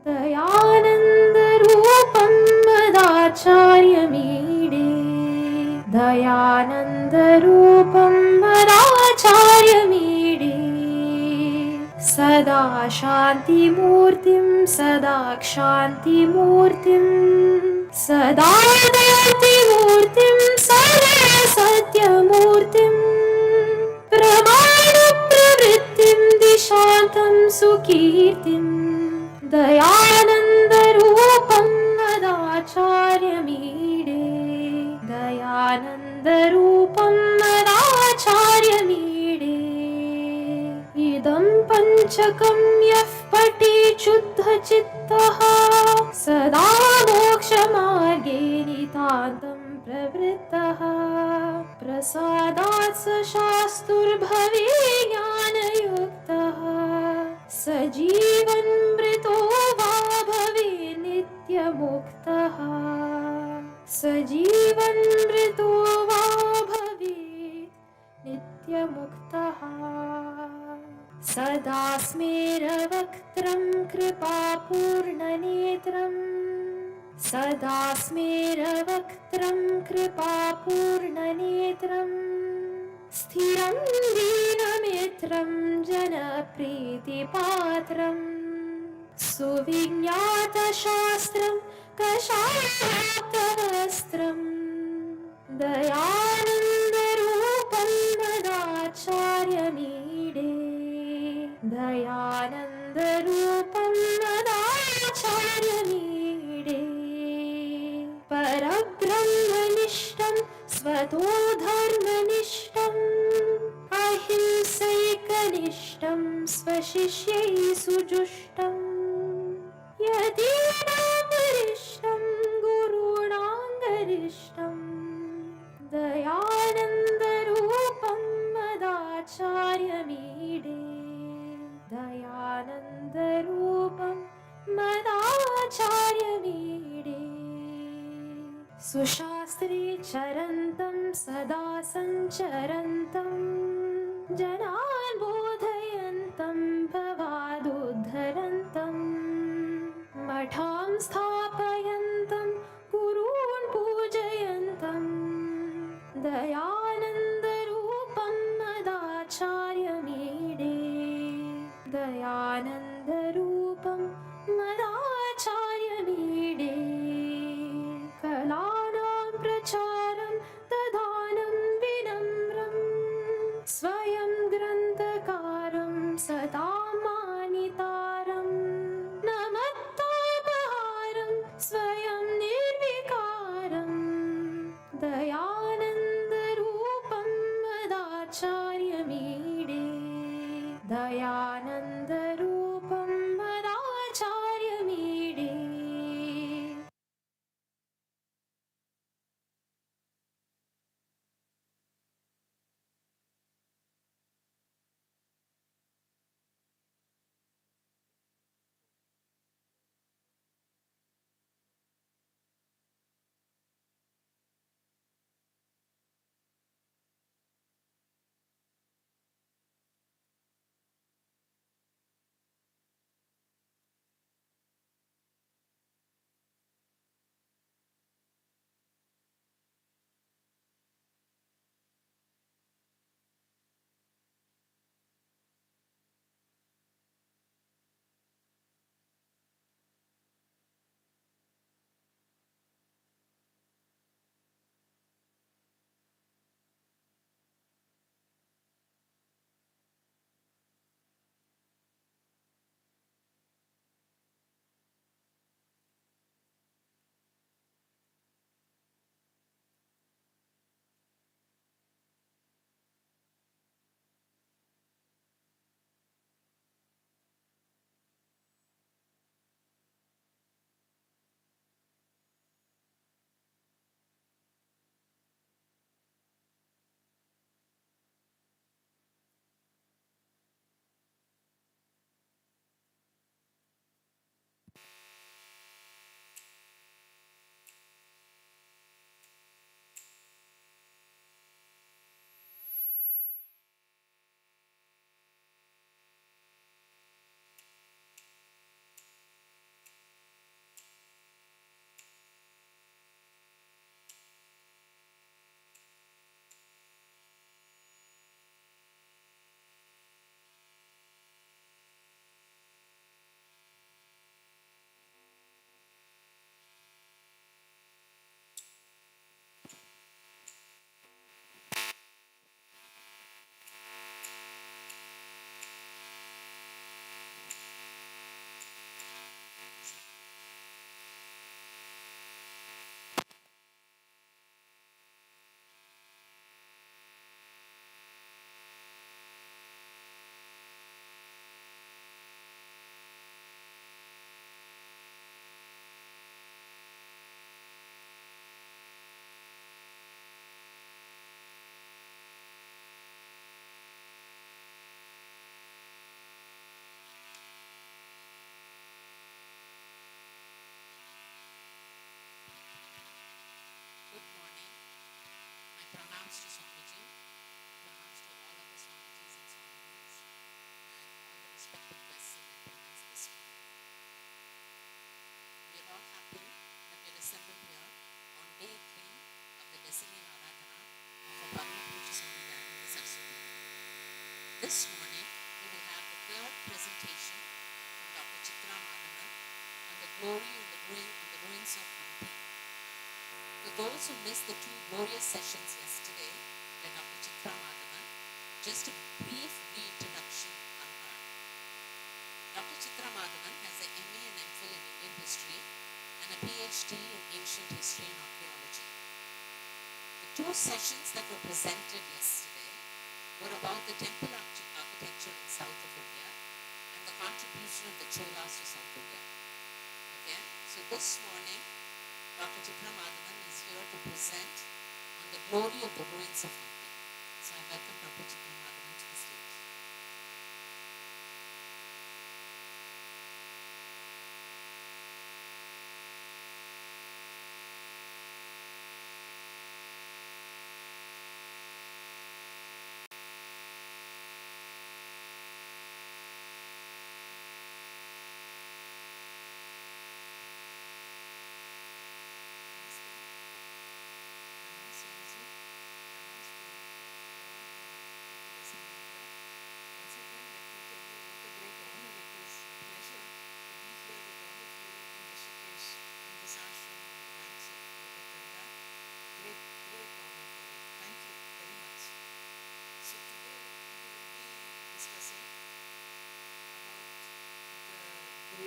दयानन्दरूपं मदाचार्यमीडे दयानन्दरूपं मदाचार्यमीडे सदा शान्तिमूर्तिं सदा क्षान्तिमूर्तिं सदा दयातिमूर्तिं सदा सत्यमूर्तिं प्रमाणप्रवृत्तिं दिशान्तं सुकीर्तिं दयानन्दरूपं मदाचार्यमीडे दयानन्दरूपं मदाचार्यमीडे इदं पञ्चकं यः पठेत् शुद्धचित्तः सदा मोक्षमार्गे नितान्तं प्रवृत्तः प्रसादात् स शास्तुर्भवेत् ज्ञानयुक्तः स जीवन्मृतो वा भवेत् नित्यमुक्तः स जीवन्मृतो वा भवेत् नित्यमुक्तः सदा स्मेरवक्त्रं कृपापूर्णनेत्रं सदा स्मेरवक्त्रं कृपापूर्णनेत्रं स्थिरं दीनमित्रं जनप्रीतिपात्रं सुविज्ञातशास्त्रं कषायाक्तवस्त्रं दयानन्दरूपं मदाचार्यमीडे दयानन्दरूपं मदाचार्यमीडे परब्रह्मनिष्ठं स्वतो धर्मनिष्ठम् अहिंसैकनिष्ठं स्वशिष्यै सुजुष्टं यदीनां सुशास्त्रे चरन्तं सदा सञ्चरन्तं जनान् बोधयन्तं भवादुद्धरन्तं मठां स्थापयन्तं गुरून् पूजयन्तं दयानन्दरूपं मदाचार्यमीडे दयानन्दरूपं मदाचार्यमीडे कलानां प्रचारं ददानं विनम्रं स्वयं ग्रन्थकारं सतां मानितारं नमत्तापहारं स्वयं निर्विकारं दयानन्दरूपं मदाचार्यमीडे दयानन्दरूपं मदाचार्यमीडे Good morning. My pranams to Swamiji, pranams to all of the Swamijis and Swaminis, and all the respected guests and attendants this morning. We are all happy that we are assembled here on day 3 of the Designate Aradhana of our Parama Puja Swami Dayananda Saraswati. This morning, we will have the third presentation from Dr. Chitra Madhavan on the glory and the ruins of Hampi. For those who missed the 2 glorious sessions yesterday by Dr. Chitra Madhavan, just a brief reintroduction on her. Dr. Chitra Madhavan has a MA and MPhil in Indian history and a PhD in ancient history and archaeology. The 2 sessions that were presented yesterday were about the temple architecture in south of India and the contribution of the Cholas to South India. Okay, so this morning, Dr. Chitra Madhavan is here to present on the glory of the ruins of Hampi. So I welcome Dr. Chitra Madhavan to the stage.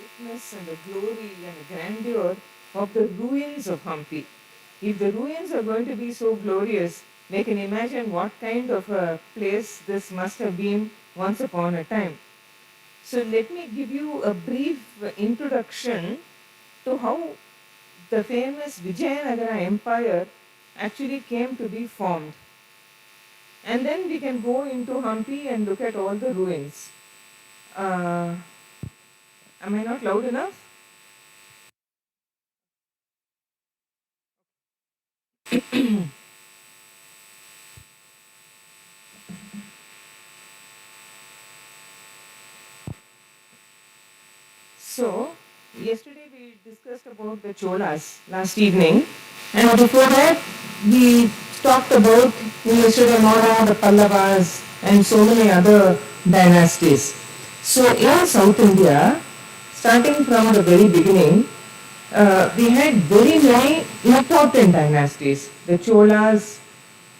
greatness and the glory and the grandeur of the ruins of Hampi. If the ruins are going to be so glorious, they can imagine what kind of a place this must have been once upon a time. So let me give you a brief introduction to how the famous Vijayanagara Empire actually came to be formed. And then we can go into Hampi and look at all the ruins. Am I not loud enough? So, yesterday we discussed about the Cholas last evening, and before that we talked about in the Sriramara, the Pallavas, and so many other dynasties. So, in South India, starting from the very beginning, we had very many important dynasties. The Cholas,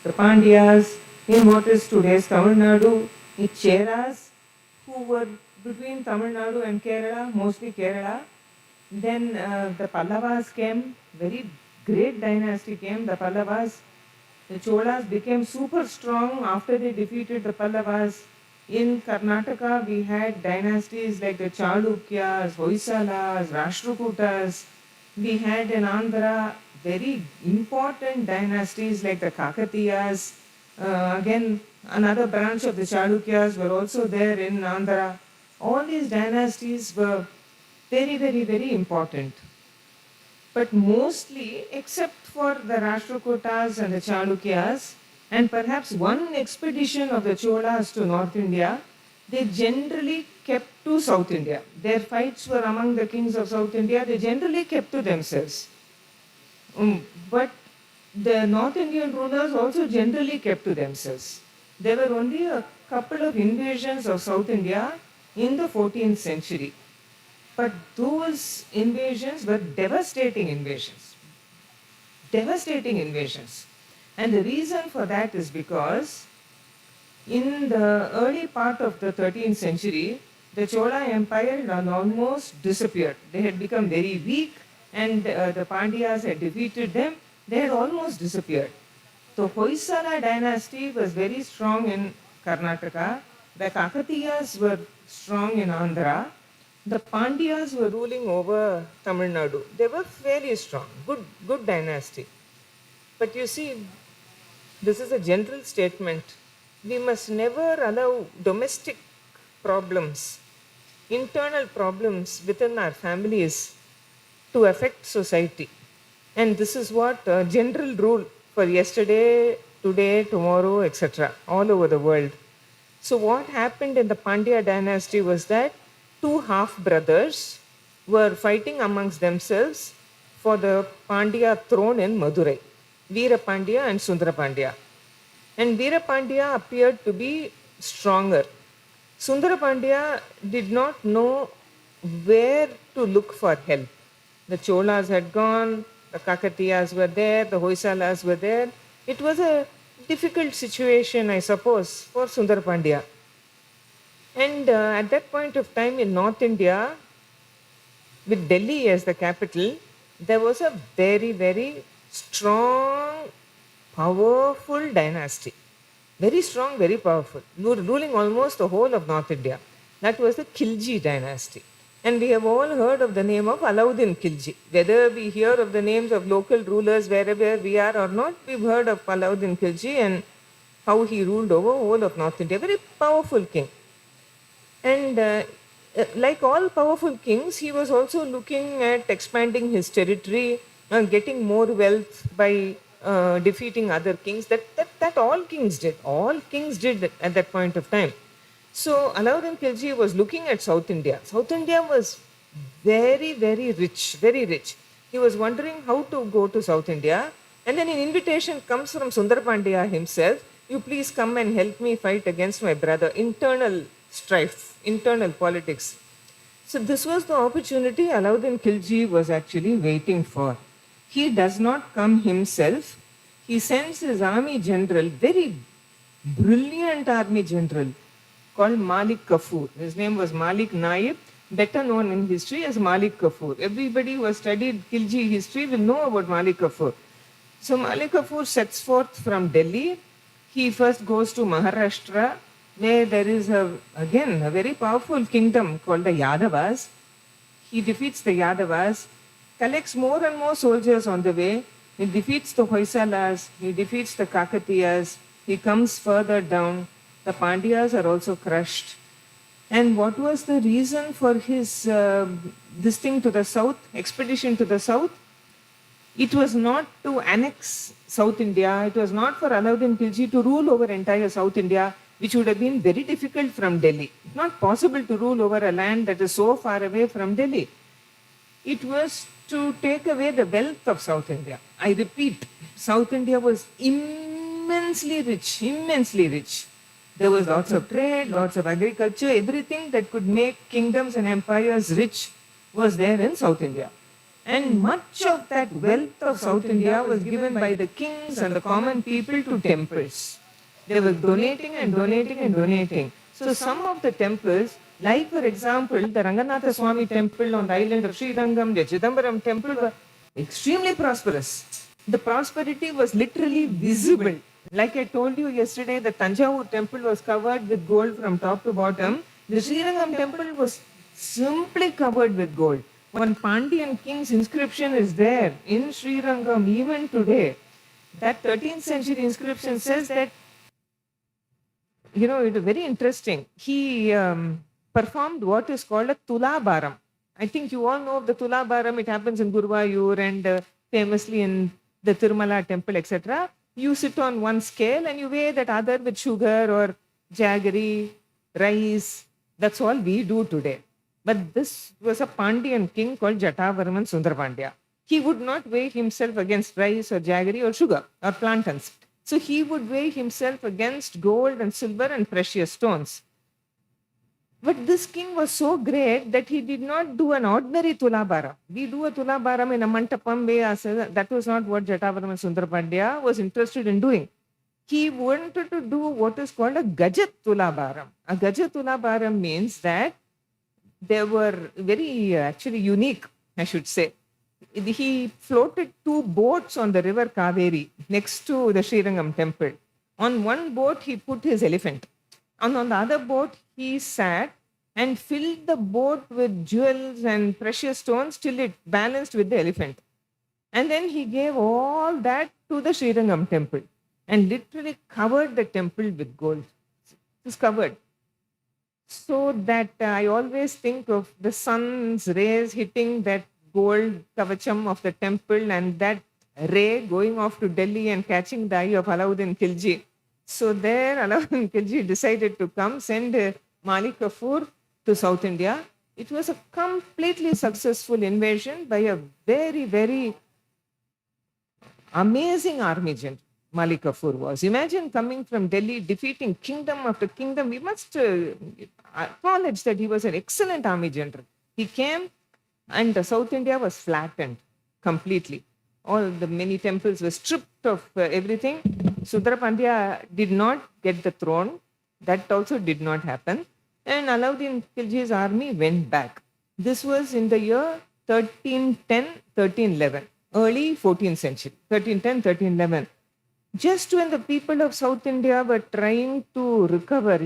the Pandyas, in what is today's Tamil Nadu, the Cheras, who were between Tamil Nadu and Kerala, mostly Kerala. Then the Pallavas came, very great dynasty came, the Pallavas. The Cholas became super strong after they defeated the Pallavas. In Karnataka, we had dynasties like the Chalukyas, Hoysalas, Rashtrakutas. We had in Andhra very important dynasties like the Kakatiyas. Again, another branch of the Chalukyas were also there in Andhra. All these dynasties were very, very, very important. But mostly, except for the Rashtrakutas and the Chalukyas, and perhaps one expedition of the Cholas to North India, they generally kept to South India. Their fights were among the kings of South India, they generally kept to themselves. But the North Indian rulers also generally kept to themselves. There were only a couple of invasions of South India in the 14th century. But those invasions were devastating invasions. Devastating invasions. And the reason for that is because in the early part of the 13th century, the Chola Empire had almost disappeared. They had become very weak, and the Pandyas had defeated them. They had almost disappeared. So Hoysala dynasty was very strong in Karnataka. The Kakatiyas were strong in Andhra. The Pandyas were ruling over Tamil Nadu. They were fairly strong, good dynasty. But you see, this is a general statement. We must never allow domestic problems, internal problems within our families to affect society. And this is what a general rule for yesterday, today, tomorrow, etc., all over the world. So what happened in the Pandya dynasty was that two half-brothers were fighting amongst themselves for the Pandya throne in Madurai, Veera Pandya and Sundara Pandya. And Veera Pandya appeared to be stronger. Sundara Pandya did not know where to look for help. The Cholas had gone, the Kakatiyas were there, the Hoysalas were there. It was a difficult situation, I suppose, for Sundara Pandya. And at that point of time in North India, with Delhi as the capital, there was a very, very strong, powerful dynasty. Very strong, very powerful, ruling almost the whole of North India. That was the Khilji dynasty. And we have all heard of the name of Alauddin Khilji. Whether we hear of the names of local rulers wherever we are or not, we've heard of Alauddin Khilji and how he ruled over whole of North India. Very powerful king. And like all powerful kings, he was also looking at expanding his territory, getting more wealth by defeating other kings. That all kings did. All kings did at that point of time. So Alauddin Khilji was looking at South India. South India was very, very rich, very rich. He was wondering how to go to South India. And then an invitation comes from Sundara Pandya himself. You please come and help me fight against my brother. Internal strife, internal politics. So this was the opportunity Alauddin Khilji was actually waiting for. He does not come himself. He sends his army general, very brilliant army general, called Malik Kafur. His name was Malik Naib, better known in history as Malik Kafur. Everybody who has studied Khilji history will know about Malik Kafur. So Malik Kafur sets forth from Delhi. He first goes to Maharashtra, where there is again a very powerful kingdom called the Yadavas. He defeats the Yadavas, collects more and more soldiers on the way. He defeats the Hoysalas, he defeats the Kakatiyas, he comes further down. The Pandyas are also crushed. And what was the reason for his this thing to the south, expedition to the south? It was not to annex South India. It was not for Alauddin Khilji to rule over entire South India, which would have been very difficult from Delhi. It's not possible to rule over a land that is so far away from Delhi. It was to take away the wealth of South India. I repeat, South India was immensely rich, immensely rich. There was lots of trade, lots of agriculture, everything that could make kingdoms and empires rich was there in South India. And much of that wealth of South India was given by the kings and the common people to temples. They were donating and donating and donating. So some of the temples, like for example, the Ranganatha Swami temple on the island of Sri Rangam, the Chidambaram temple were extremely prosperous. The prosperity was literally visible. Like I told you yesterday, the Tanjavur temple was covered with gold from top to bottom. The Sri Rangam temple was simply covered with gold. One Pandyan king's inscription is there in Sri Rangam even today. That 13th century inscription says that, it is very interesting. He performed what is called a Tulabharam. I think you all know of the Tulabharam. It happens in Guruvayur and famously in the Tirumala temple, etc. You sit on one scale and you weigh that other with sugar or jaggery, rice. That's all we do today. But this was a Pandyan king called Jatavarman Sundarpandya. He would not weigh himself against rice or jaggery or sugar or plantains. So he would weigh himself against gold and silver and precious stones. But this king was so great that he did not do an ordinary Tulabharam. We do a Tulabharam in a Mantapam way. That was not what Jatavarman Sundarpandya was interested in doing. He wanted to do what is called a Gajat Tulabharam. A Gajat Tulabharam means that they were very actually unique, I should say. He floated 2 boats on the river Kaveri next to the Sri Rangam temple. On one boat, he put his elephant. And on the other boat, he sat and filled the boat with jewels and precious stones till it balanced with the elephant. And then he gave all that to the Sri Rangam temple and literally covered the temple with gold. It was covered. So that I always think of the sun's rays hitting that gold kavacham of the temple and that ray going off to Delhi and catching the eye of Alauddin Khilji. So there Alauddin Khilji decided to come, send Malik Kafur to South India. It was a completely successful invasion by a very, very amazing army general. Malik Kafur was. Imagine coming from Delhi, defeating kingdom after kingdom. We must acknowledge that he was an excellent army general. He came and South India was flattened completely. All the many temples were stripped of everything. Sundarpandya did not get the throne. That also did not happen. And Alauddin Khilji's army went back. This was in the year 1310, 1311, early 14th century, 1310, 1311. Just when the people of South India were trying to recover,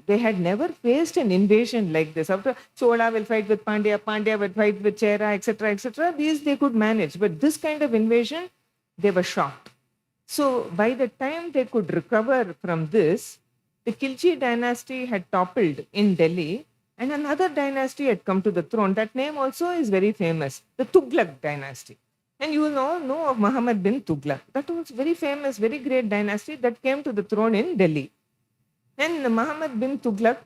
they had never faced an invasion like this. After Chola will fight with Pandya, Pandya will fight with Chera, etc., etc., these they could manage. But this kind of invasion, they were shocked. So by the time they could recover from this, the Khilji dynasty had toppled in Delhi and another dynasty had come to the throne. That name also is very famous, the Tughlaq dynasty. And you will all know of Muhammad bin Tughlaq. That was very famous, very great dynasty that came to the throne in Delhi. And Muhammad bin Tughlaq,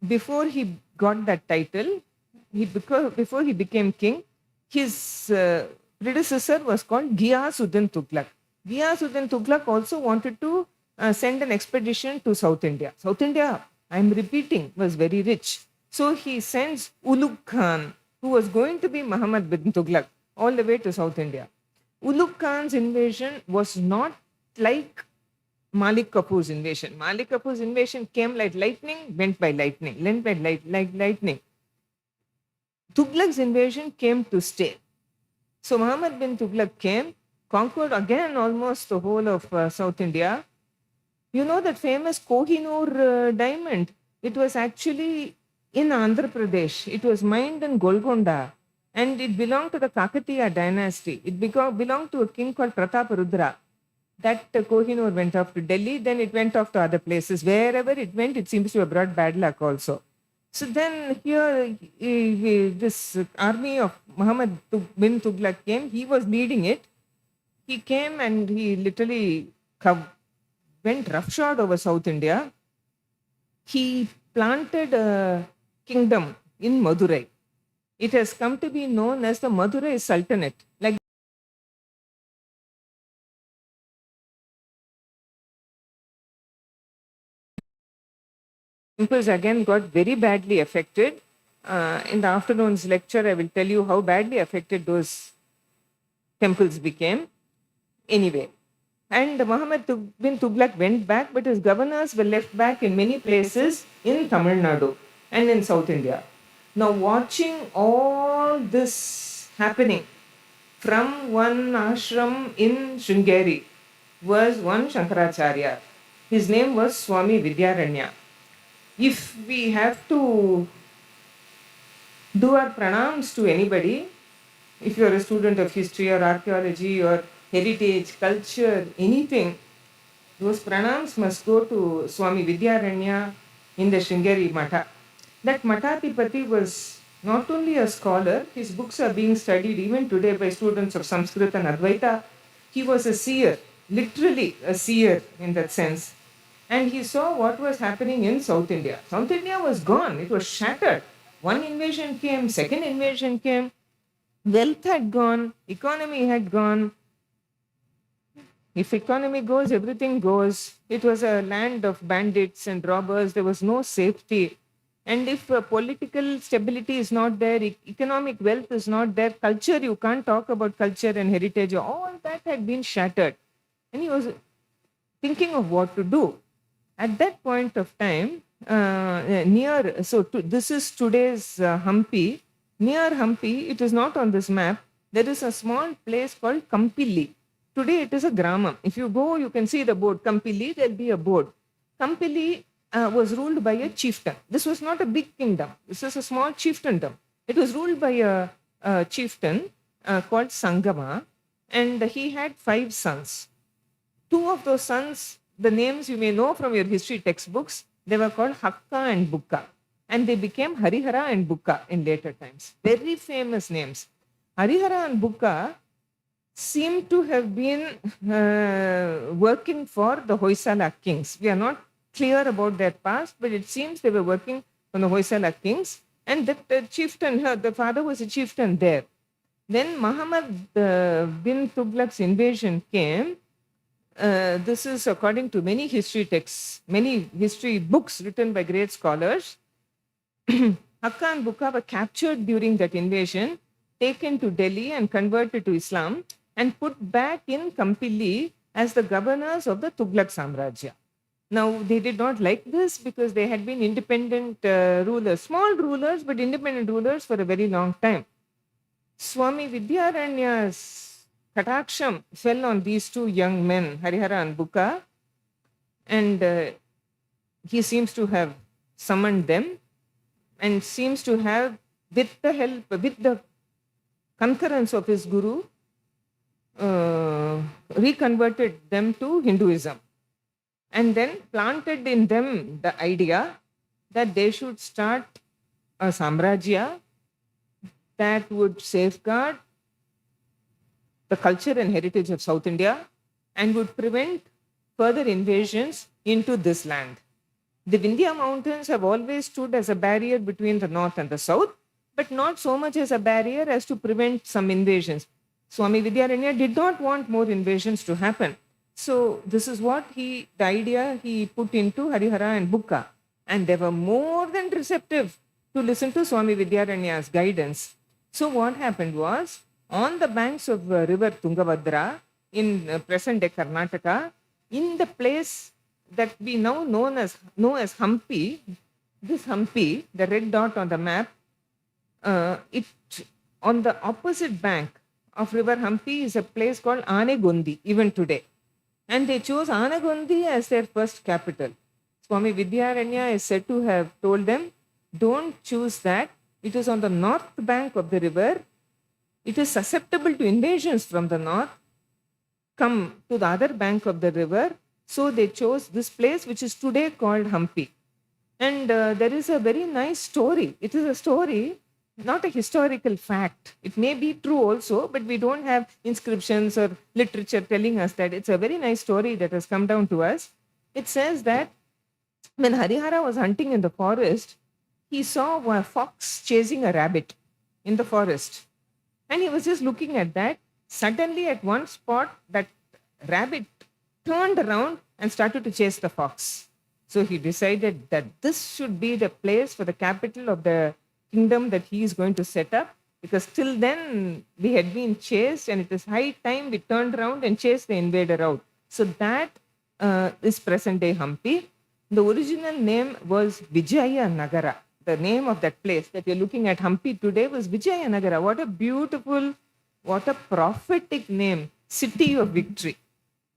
before he got that title, before he became king, his predecessor was called Ghiyasuddin Tughlaq. Ghiyasuddin Tughlaq also wanted to send an expedition to South India. South India, I'm repeating, was very rich. So he sends Ulugh Khan, who was going to be Muhammad bin Tughlaq, all the way to South India. Ulugh Khan's invasion was not like Malik Kafur's invasion. Malik Kafur's invasion came like lightning, went by lightning, went by lightning. Tughlaq's invasion came to stay. So Muhammad bin Tughlaq came, conquered again almost the whole of South India. You know that famous Kohinoor diamond? It was actually in Andhra Pradesh. It was mined in Golconda and it belonged to the Kakatiya dynasty. It belonged to a king called Prataparudra. That Kohinoor went off to Delhi, then it went off to other places. Wherever it went, it seems to have brought bad luck also. So then here, this army of Muhammad bin Tughlaq came. He was leading it. He came and he literally went roughshod over South India. He planted a kingdom in Madurai. It has come to be known as the Madurai Sultanate. Like temples again got very badly affected. In the afternoon's lecture, I will tell you how badly affected those temples became. Anyway, and Muhammad bin Tughlaq went back, but his governors were left back in many places in Tamil Nadu and in South India. Now, watching all this happening from one ashram in Sringeri was one Shankaracharya. His name was Swami Vidyaranya. If we have to do our pranams to anybody, if you are a student of history or archaeology or heritage, culture, anything, those pranams must go to Swami Vidyaranya in the Sringeri Matha. That Mathadipati was not only a scholar, his books are being studied even today by students of Sanskrit and Advaita. He was a seer, literally a seer in that sense. And he saw what was happening in South India. South India was gone, it was shattered. One invasion came, second invasion came, wealth had gone, economy had gone. If economy goes, everything goes. It was a land of bandits and robbers. There was no safety. And if political stability is not there, economic wealth is not there, culture, you can't talk about culture and heritage. All that had been shattered. And he was thinking of what to do. At that point of time, this is today's Hampi. Near Hampi, it is not on this map, there is a small place called Kampili. Today it is a gramam. If you go, you can see the board. Kampili, there'll be a board. Kampili was ruled by a chieftain. This was not a big kingdom. This is a small chieftaindom. It was ruled by a chieftain called Sangama, and he had 5 sons. 2 of those sons, the names you may know from your history textbooks, they were called Hakka and Bukka. And they became Harihara and Bukka in later times. Very famous names. Harihara and Bukka seem to have been working for the Hoysala kings. We are not clear about their past, but it seems they were working for the Hoysala kings. And that chieftain, the father was a chieftain there. Then Muhammad bin Tughlaq's invasion came. This is according to many history texts, many history books written by great scholars. Hakka and Bukka were captured during that invasion, taken to Delhi and converted to Islam, and put back in Kampili as the governors of the Tughlaq Samrajya. Now, they did not like this because they had been independent rulers, small rulers, but independent rulers for a very long time. Swami Vidyaranya's kataksham fell on these 2 young men, Harihara and Bukka, and he seems to have summoned them and seems to have, with the concurrence of his guru, reconverted them to Hinduism, and then planted in them the idea that they should start a samrajya that would safeguard the culture and heritage of South India and would prevent further invasions into this land. The Vindhya mountains have always stood as a barrier between the north and the south, but not so much as a barrier as to prevent some invasions. Swami Vidyaranya did not want more invasions to happen. So this is what the idea he put into Harihara and Bukka. And they were more than receptive to listen to Swami Vidyaranya's guidance. So what happened was, on the banks of river Tungabhadra in present-day Karnataka, in the place that we now know as Hampi, this Hampi, the red dot on the map, It on the opposite bank of river Hampi is a place called Anegondi, even today. And they chose Anegondi as their first capital. Swami Vidyaranya is said to have told them, don't choose that. It is on the north bank of the river. It is susceptible to invasions from the north. Come to the other bank of the river. So they chose this place, which is today called Hampi. And there is a very nice story. It is a story, not a historical fact. It may be true also, but we don't have inscriptions or literature telling us that. It's a very nice story that has come down to us. It says that when Harihara was hunting in the forest, he saw a fox chasing a rabbit in the forest. And he was just looking at that. Suddenly, at one spot, that rabbit turned around and started to chase the fox. So he decided that this should be the place for the capital of the kingdom that he is going to set up, because till then we had been chased and it is high time we turned around and chased the invader out. So that is present day Hampi. The original name was Vijayanagara. The name of that place that you're looking at, Hampi, today was Vijayanagara. What a beautiful, what a prophetic name, city of victory.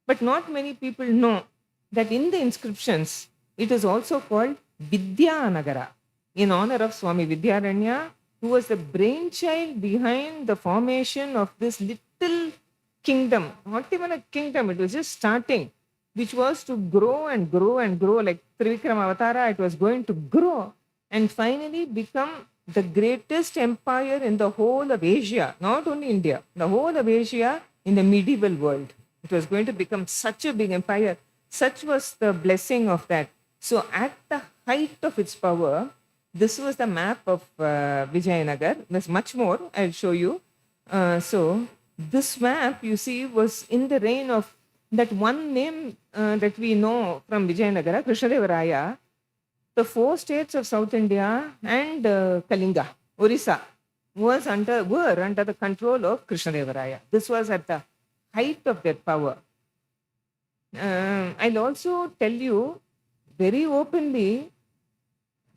But not many people know that in the inscriptions, it is also called Vidyanagara in honor of Swami Vidyaranya, who was the brainchild behind the formation of this little kingdom. Not even a kingdom, it was just starting, which was to grow and grow and grow. Like Trivikram Avatara, it was going to grow and finally become the greatest empire in the whole of Asia, not only India, the whole of Asia in the medieval world. It was going to become such a big empire. Such was the blessing of that. So at the height of its power, this was the map of Vijayanagar. There's much more, I'll show you. So this map, you see, was in the reign of that one name that we know from Vijayanagara, Krishnadevaraya. The 4 states of South India and Kalinga, Orissa, were under the control of Krishnadevaraya. This was at the height of their power. I'll also tell you very openly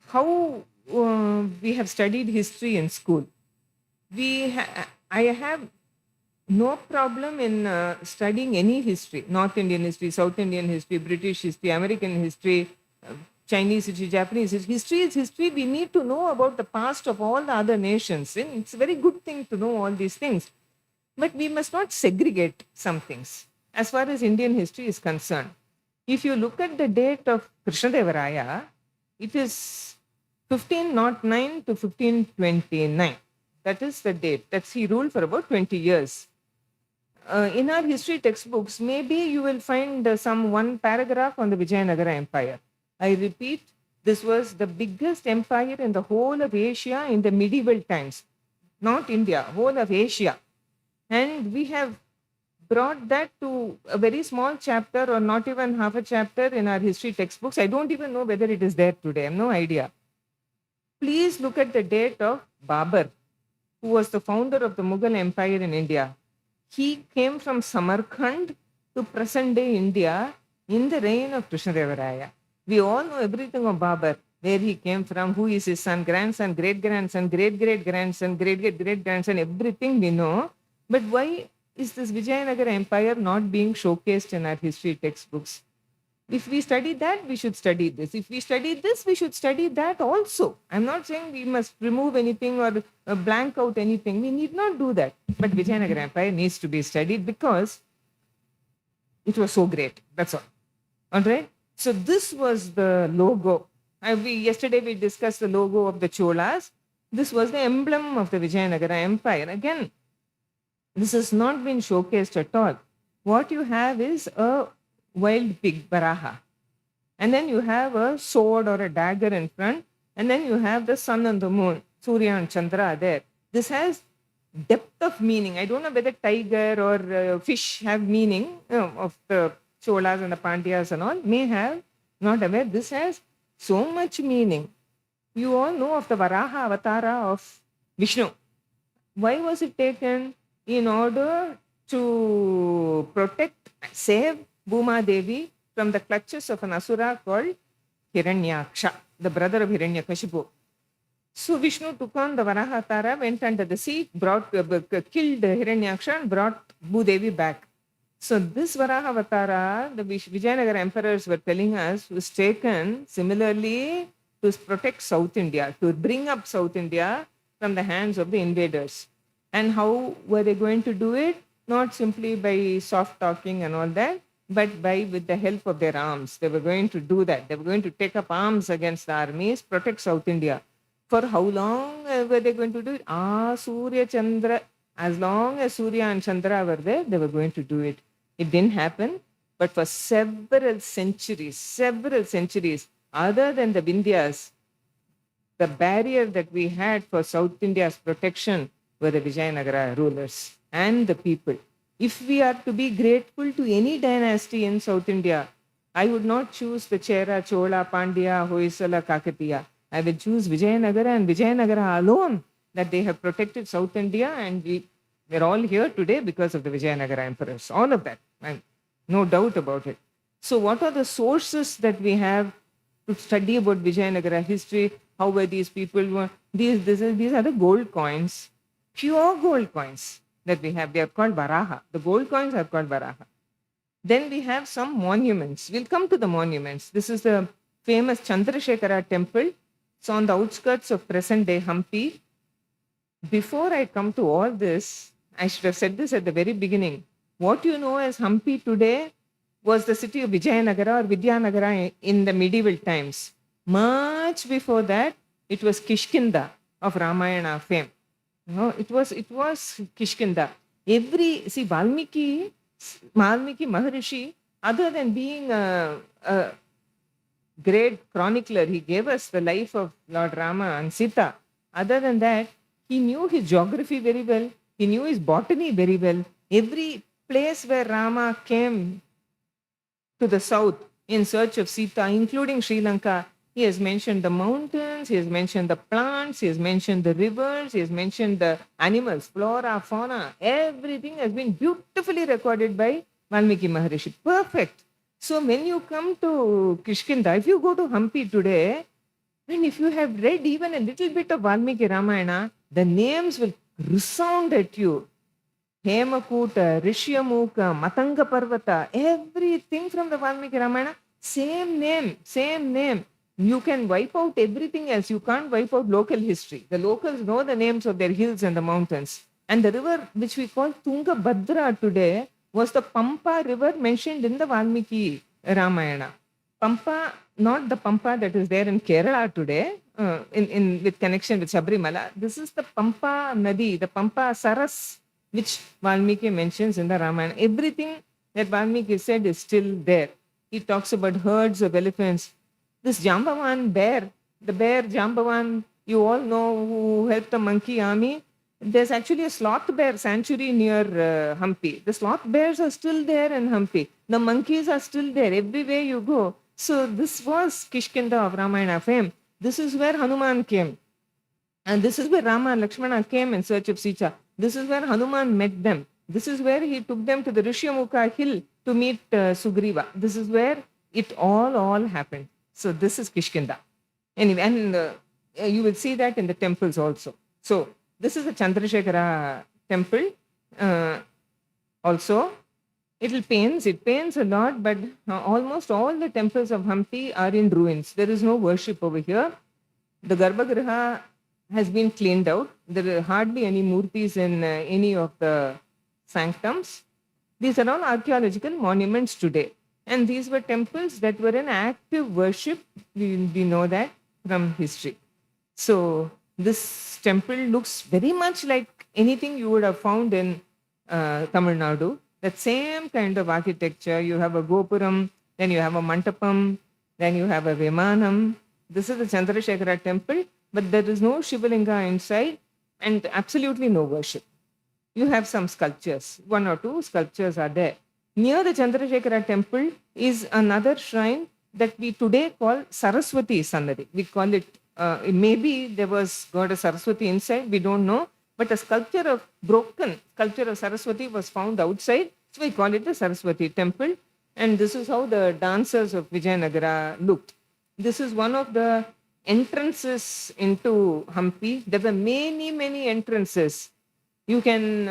how we have studied history in school. I have no problem in studying any history, North Indian history, South Indian history, British history, American history, Chinese history, Japanese history. History is history. We need to know about the past of all the other nations. And it's a very good thing to know all these things. But we must not segregate some things as far as Indian history is concerned. If you look at the date of Krishnadevaraya, it is 1509 to 1529. That is the date. That's he ruled for about 20 years. In our history textbooks, maybe you will find some one paragraph on the Vijayanagara Empire. I repeat, this was the biggest empire in the whole of Asia in the medieval times. Not India, whole of Asia. And we have brought that to a very small chapter or not even half a chapter in our history textbooks. I don't even know whether it is there today. I have no idea. Please look at the date of Babur, who was the founder of the Mughal Empire in India. He came from Samarkand to present-day India in the reign of Krishnadevaraya. We all know everything of Babur, where he came from, who is his son, grandson, great-grandson, great-great-grandson, great-great-great-grandson, everything we know. But why is this Vijayanagara Empire not being showcased in our history textbooks? If we study that, we should study this. If we study this, we should study that also. I'm not saying we must remove anything or blank out anything. We need not do that. But Vijayanagara Empire needs to be studied because it was so great. That's all. All right? So this was the logo. Yesterday we discussed the logo of the Cholas. This was the emblem of the Vijayanagara Empire. Again, this has not been showcased at all. What you have is a wild pig, Baraha. And then you have a sword or a dagger in front. And then you have the sun and the moon, Surya and Chandra there. This has depth of meaning. I don't know whether tiger or fish have meaning of the Cholas and the Pandyas and all. May have, not aware. This has so much meaning. You all know of the Varaha Avatara of Vishnu. Why was it taken? In order to protect, save Bhuma Devi from the clutches of an asura called Hiranyaksha, the brother of Hiranyakashipu. So Vishnu took on the Varaha Tara, went under the sea, killed Hiranyaksha and brought Bhudevi back. So this Varaha Avatara, the Vijayanagar emperors were telling us, was taken similarly to protect South India, to bring up South India from the hands of the invaders. And how were they going to do it? Not simply by soft talking and all that, but by with the help of their arms. They were going to do that. They were going to take up arms against the armies, protect South India. For how long were they going to do it? Surya Chandra. As long as Surya and Chandra were there, they were going to do it. It didn't happen, but for several centuries, other than the Vindhyas, the barrier that we had for South India's protection were the Vijayanagara rulers and the people. If we are to be grateful to any dynasty in South India, I would not choose the Chera, Chola, Pandya, Hoysala, Kakatiya. I will choose Vijayanagara and Vijayanagara alone, that they have protected South India, and we're all here today because of the Vijayanagara emperors. All of that, and no doubt about it. So what are the sources that we have to study about Vijayanagara history? How were these people? These are the gold coins, pure gold coins that we have. They are called Varaha. The gold coins are called Varaha. Then we have some monuments. We'll come to the monuments. This is the famous Chandrasekhara temple. It's on the outskirts of present-day Hampi. Before I come to all this, I should have said this at the very beginning. What you know as Hampi today was the city of Vijayanagara or Vijayanagara in the medieval times. Much before that, it was Kishkinda of Ramayana fame. No, it was Kishkinda. Valmiki Maharishi, other than being a great chronicler, he gave us the life of Lord Rama and Sita. Other than that, he knew his geography very well. He knew his botany very well. Every place where Rama came to the south in search of Sita, including Sri Lanka, he has mentioned the mountains, he has mentioned the plants, he has mentioned the rivers, he has mentioned the animals, flora, fauna. Everything has been beautifully recorded by Valmiki Maharishi. Perfect. So when you come to Kishkinda, if you go to Hampi today, and if you have read even a little bit of Valmiki Ramayana, the names will resound at you. Hemakuta, Rishyamuka, Matanga Parvata, everything from the Valmiki Ramayana, same name. You can wipe out everything else. You can't wipe out local history. The locals know the names of their hills and the mountains. And the river, which we call Tungabhadra today, was the Pampa river mentioned in the Valmiki Ramayana. Pampa, not the Pampa that is there in Kerala today, with connection with Sabrimala. This is the Pampa Nadi, the Pampa Saras, which Valmiki mentions in the Ramayana. Everything that Valmiki said is still there. He talks about herds of elephants. This Jambavan bear, the bear Jambavan, you all know, who helped the monkey army. There's actually a sloth bear sanctuary near Hampi. The sloth bears are still there in Hampi. The monkeys are still there everywhere you go. So this was Kishkinda of Ramayana fame. This is where Hanuman came. And this is where Rama and Lakshmana came in search of Sita. This is where Hanuman met them. This is where he took them to the Rishyamuka hill to meet Sugriva. This is where it all happened. So this is Kishkinda. Anyway, and you will see that in the temples also. So this is the Chandrasekhara temple. Also, it pains a lot, but almost all the temples of Hampi are in ruins. There is no worship over here. The Garbhagriha has been cleaned out. There are hardly any murtis in any of the sanctums. These are all archaeological monuments today. And these were temples that were in active worship. We know that from history. So this temple looks very much like anything you would have found in Tamil Nadu. That same kind of architecture. You have a gopuram, then you have a mantapam, then you have a vimanam. This is the Chandrasekhara temple, but there is no Shivalinga inside and absolutely no worship. You have some sculptures. 1 or 2 sculptures are there. Near the Chandrasekhara temple is another shrine that we today call Saraswati Sannadhi. We call it, maybe there was goddess Saraswati inside, we don't know. But a broken sculpture of Saraswati was found outside. So we call it the Saraswati temple. And this is how the dancers of Vijayanagara looked. This is one of the entrances into Hampi. There were many, many entrances. You can,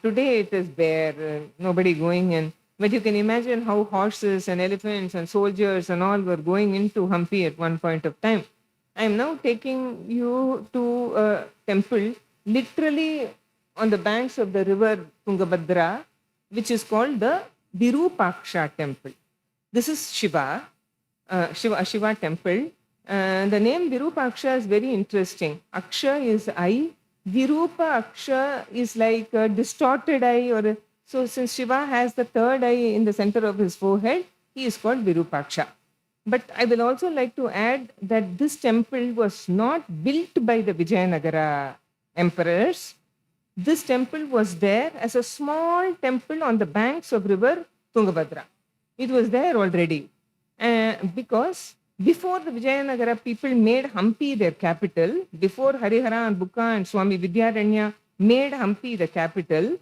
today it is bare, nobody going in. But you can imagine how horses and elephants and soldiers and all were going into Hampi at one point of time. I am now taking you to a temple literally on the banks of the river Tungabhadra, which is called the Virupaksha temple. This is Shiva, Shiva temple. The name Virupaksha is very interesting. Aksha is eye. Virupaksha is like a distorted eye. So since Shiva has the third eye in the center of his forehead, he is called Virupaksha. But I will also like to add that this temple was not built by the Vijayanagara emperors. This temple was there as a small temple on the banks of river Tungabhadra. It was there already. Because before the Vijayanagara people made Hampi their capital, before Harihara and Bukka and Swami Vidyaranya made Hampi the capital,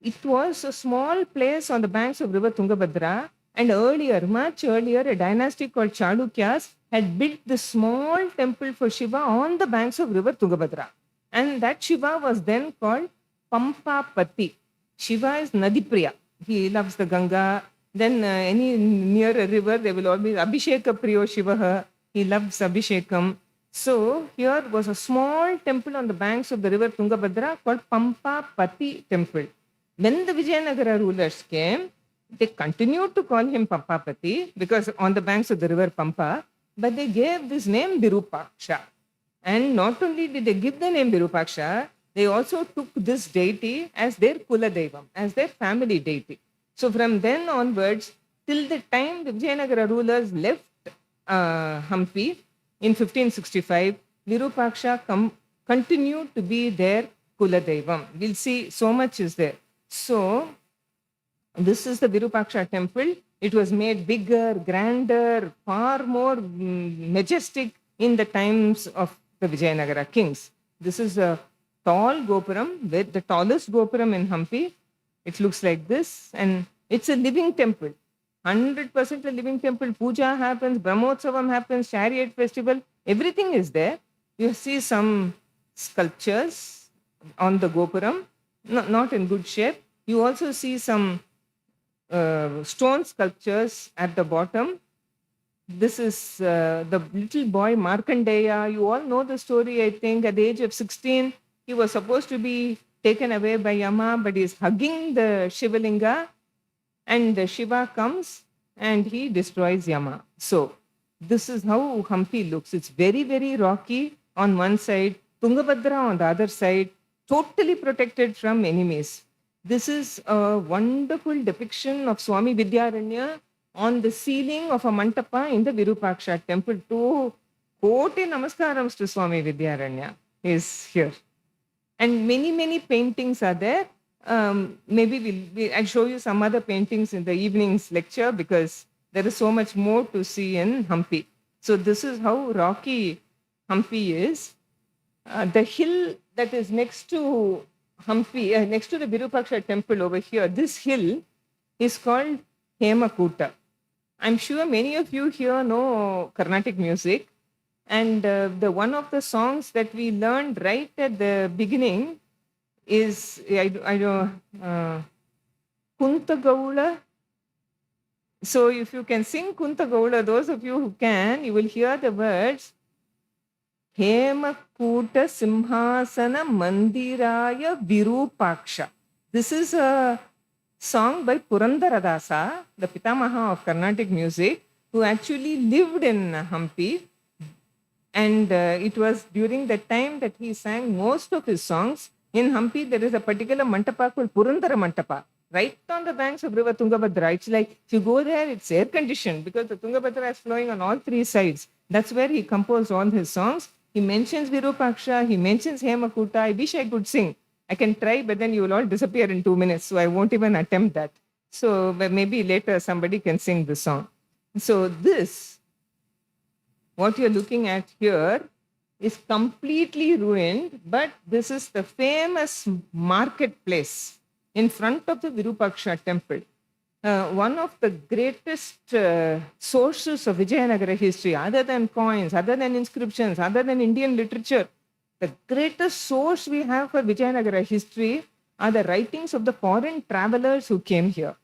it was a small place on the banks of river Tungabhadra. And earlier, much earlier, a dynasty called Chalukyas had built this small temple for Shiva on the banks of river Tungabhadra. And that Shiva was then called Pampapati. Shiva is Nadipriya. He loves the Ganga. Then any near a river, there will always Abhisheka Priyo Shivaha. He loves Abhishekam. So here was a small temple on the banks of the river Tungabhadra called Pampapati temple. When the Vijayanagara rulers came, they continued to call him Pampapati because on the banks of the river Pampa, but they gave this name Virupaksha. And not only did they give the name Virupaksha, they also took this deity as their Kula Devam, as their family deity. So from then onwards, till the time the Vijayanagara rulers left Hampi in 1565, Virupaksha continued to be their Kula Devam. We'll see so much is there. So this is the Virupaksha temple. It was made bigger, grander, far more majestic in the times of the Vijayanagara kings. This is a tall gopuram, the tallest gopuram in Hampi. It looks like this, and it's a living temple. 100% a living temple. Puja happens, Brahmotsavam happens, chariot festival, everything is there. You see some sculptures on the gopuram, not in good shape. You also see some stone sculptures at the bottom. This is the little boy Markandeya. You all know the story, I think. At the age of 16, he was supposed to be taken away by Yama, but he is hugging the Shivalinga, and the Shiva comes and he destroys Yama. So this is how Hampi looks. It's very, very rocky on one side, Tungabhadra on the other side, totally protected from enemies. This is a wonderful depiction of Swami Vidyaranya on the ceiling of a mantapa in the Virupaksha temple. To Koti Namaskarams to Swami Vidyaranya is here. And many, many paintings are there. Maybe I'll show you some other paintings in the evening's lecture because there is so much more to see in Hampi. So this is how rocky Hampi is. The hill that is next to Hampi, next to the Virupaksha temple over here, this hill is called Hemakuta. I'm sure many of you here know Carnatic music. And the one of the songs that we learned right at the beginning is Kunta Gaula. So if you can sing Kunta Gaula, those of you who can, you will hear the words Hemakuta Simhasana Mandiraya Virupaksha. This is a song by Purandaradasa, the Pitamaha of Carnatic music, who actually lived in Hampi. And it was during that time that he sang most of his songs. In Hampi, there is a particular mantapa called Purandara Mantapa, right on the banks of river Tungabhadra. It's like, if you go there, it's air-conditioned because the Tungabhadra is flowing on all three sides. That's where he composed all his songs. He mentions Virupaksha, he mentions Hemakuta. I wish I could sing. I can try, but then you will all disappear in 2 minutes, so I won't even attempt that. So maybe later somebody can sing the song. So this, what you're looking at here, is completely ruined, but this is the famous marketplace in front of the Virupaksha temple. one of the greatest sources of Vijayanagara history, other than coins, other than inscriptions, other than Indian literature, the greatest source we have for Vijayanagara history are the writings of the foreign travelers who came here.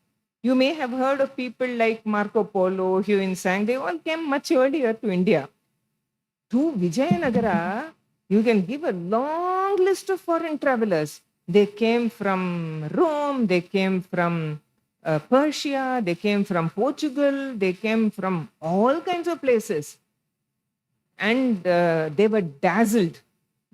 You may have heard of people like Marco Polo, Huyen Tsang, they all came much earlier to India. To Vijayanagara, you can give a long list of foreign travelers. They came from Rome, they came from Persia, they came from Portugal, they came from all kinds of places. And they were dazzled.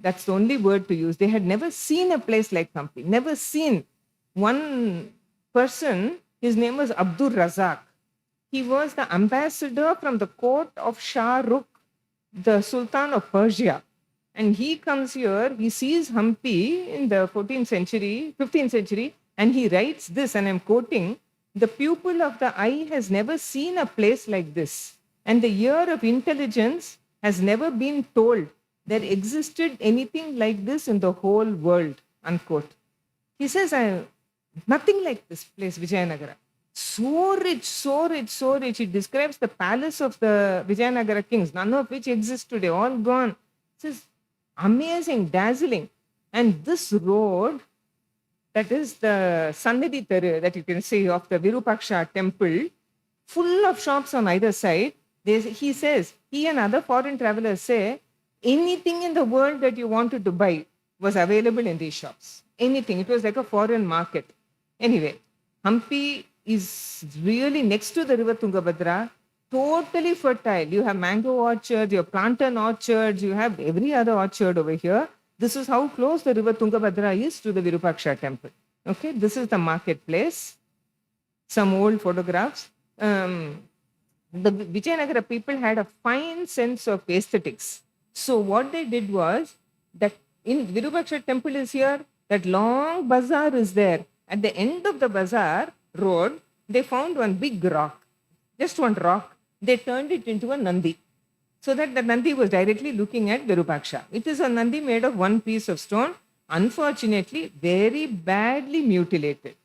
That's the only word to use. They had never seen a place like Hampi, never seen. One person, his name was Abdur Razak. He was the ambassador from the court of Shah Rukh, the Sultan of Persia. And he comes here, he sees Hampi in the 14th century, 15th century, and he writes this, and I'm quoting, "The pupil of the eye has never seen a place like this, and the ear of intelligence has never been told there existed anything like this in the whole world," unquote. He says, nothing like this place, Vijayanagara. So rich, so rich, so rich. He describes the palace of the Vijayanagara kings, none of which exist today, all gone. It says, amazing, dazzling. And this road, that is the Sannidhi Theru that you can see of the Virupaksha temple, full of shops on either side. He says, he and other foreign travelers say, anything in the world that you wanted to buy was available in these shops. Anything. It was like a foreign market. Anyway, Hampi is really next to the river Tungabhadra, totally fertile. You have mango orchards, you have plantain orchards, you have every other orchard over here. This is how close the river Tungabhadra is to the Virupaksha temple. Okay, this is the marketplace. Some old photographs. The Vijayanagara people had a fine sense of aesthetics. So what they did was that in Virupaksha temple is here, that long bazaar is there. At the end of the bazaar road, they found one big rock, just one rock. They turned it into a Nandi, so that the Nandi was directly looking at Virupaksha. It is a Nandi made of one piece of stone, unfortunately very badly mutilated.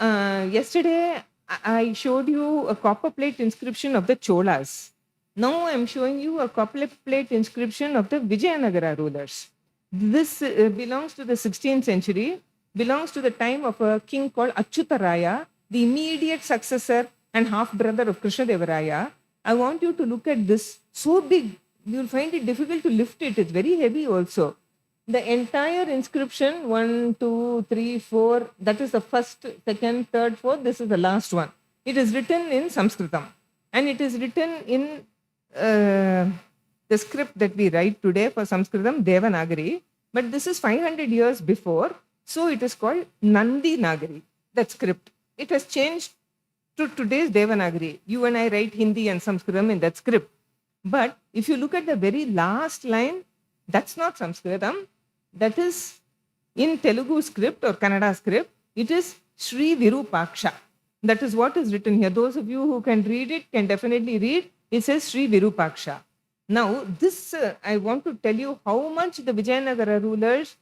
Yesterday, I showed you a copper plate inscription of the Cholas. Now I am showing you a copper plate inscription of the Vijayanagara rulers. This belongs to the 16th century, belongs to the time of a king called Achyutaraya, the immediate successor and half-brother of Krishna. I want you to look at this. So big, you'll find it difficult to lift it. It's very heavy also. The entire inscription, 1, 2, 3, 4, that is the first, second, third, fourth, this is the last one. It is written in Sanskritam. And it is written in the script that we write today for Sanskritam, Devanagari. But this is 500 years before. So it is called Nandi Nagari, that script. It has changed to today's Devanagari. You and I write Hindi and Sanskritam in that script. But if you look at the very last line, that's not Sanskritam. That is in Telugu script or Kannada script. It is Sri Virupaksha. That is what is written here. Those of you who can read it can definitely read. It says Sri Virupaksha. Now, this I want to tell you how much the Vijayanagara rulers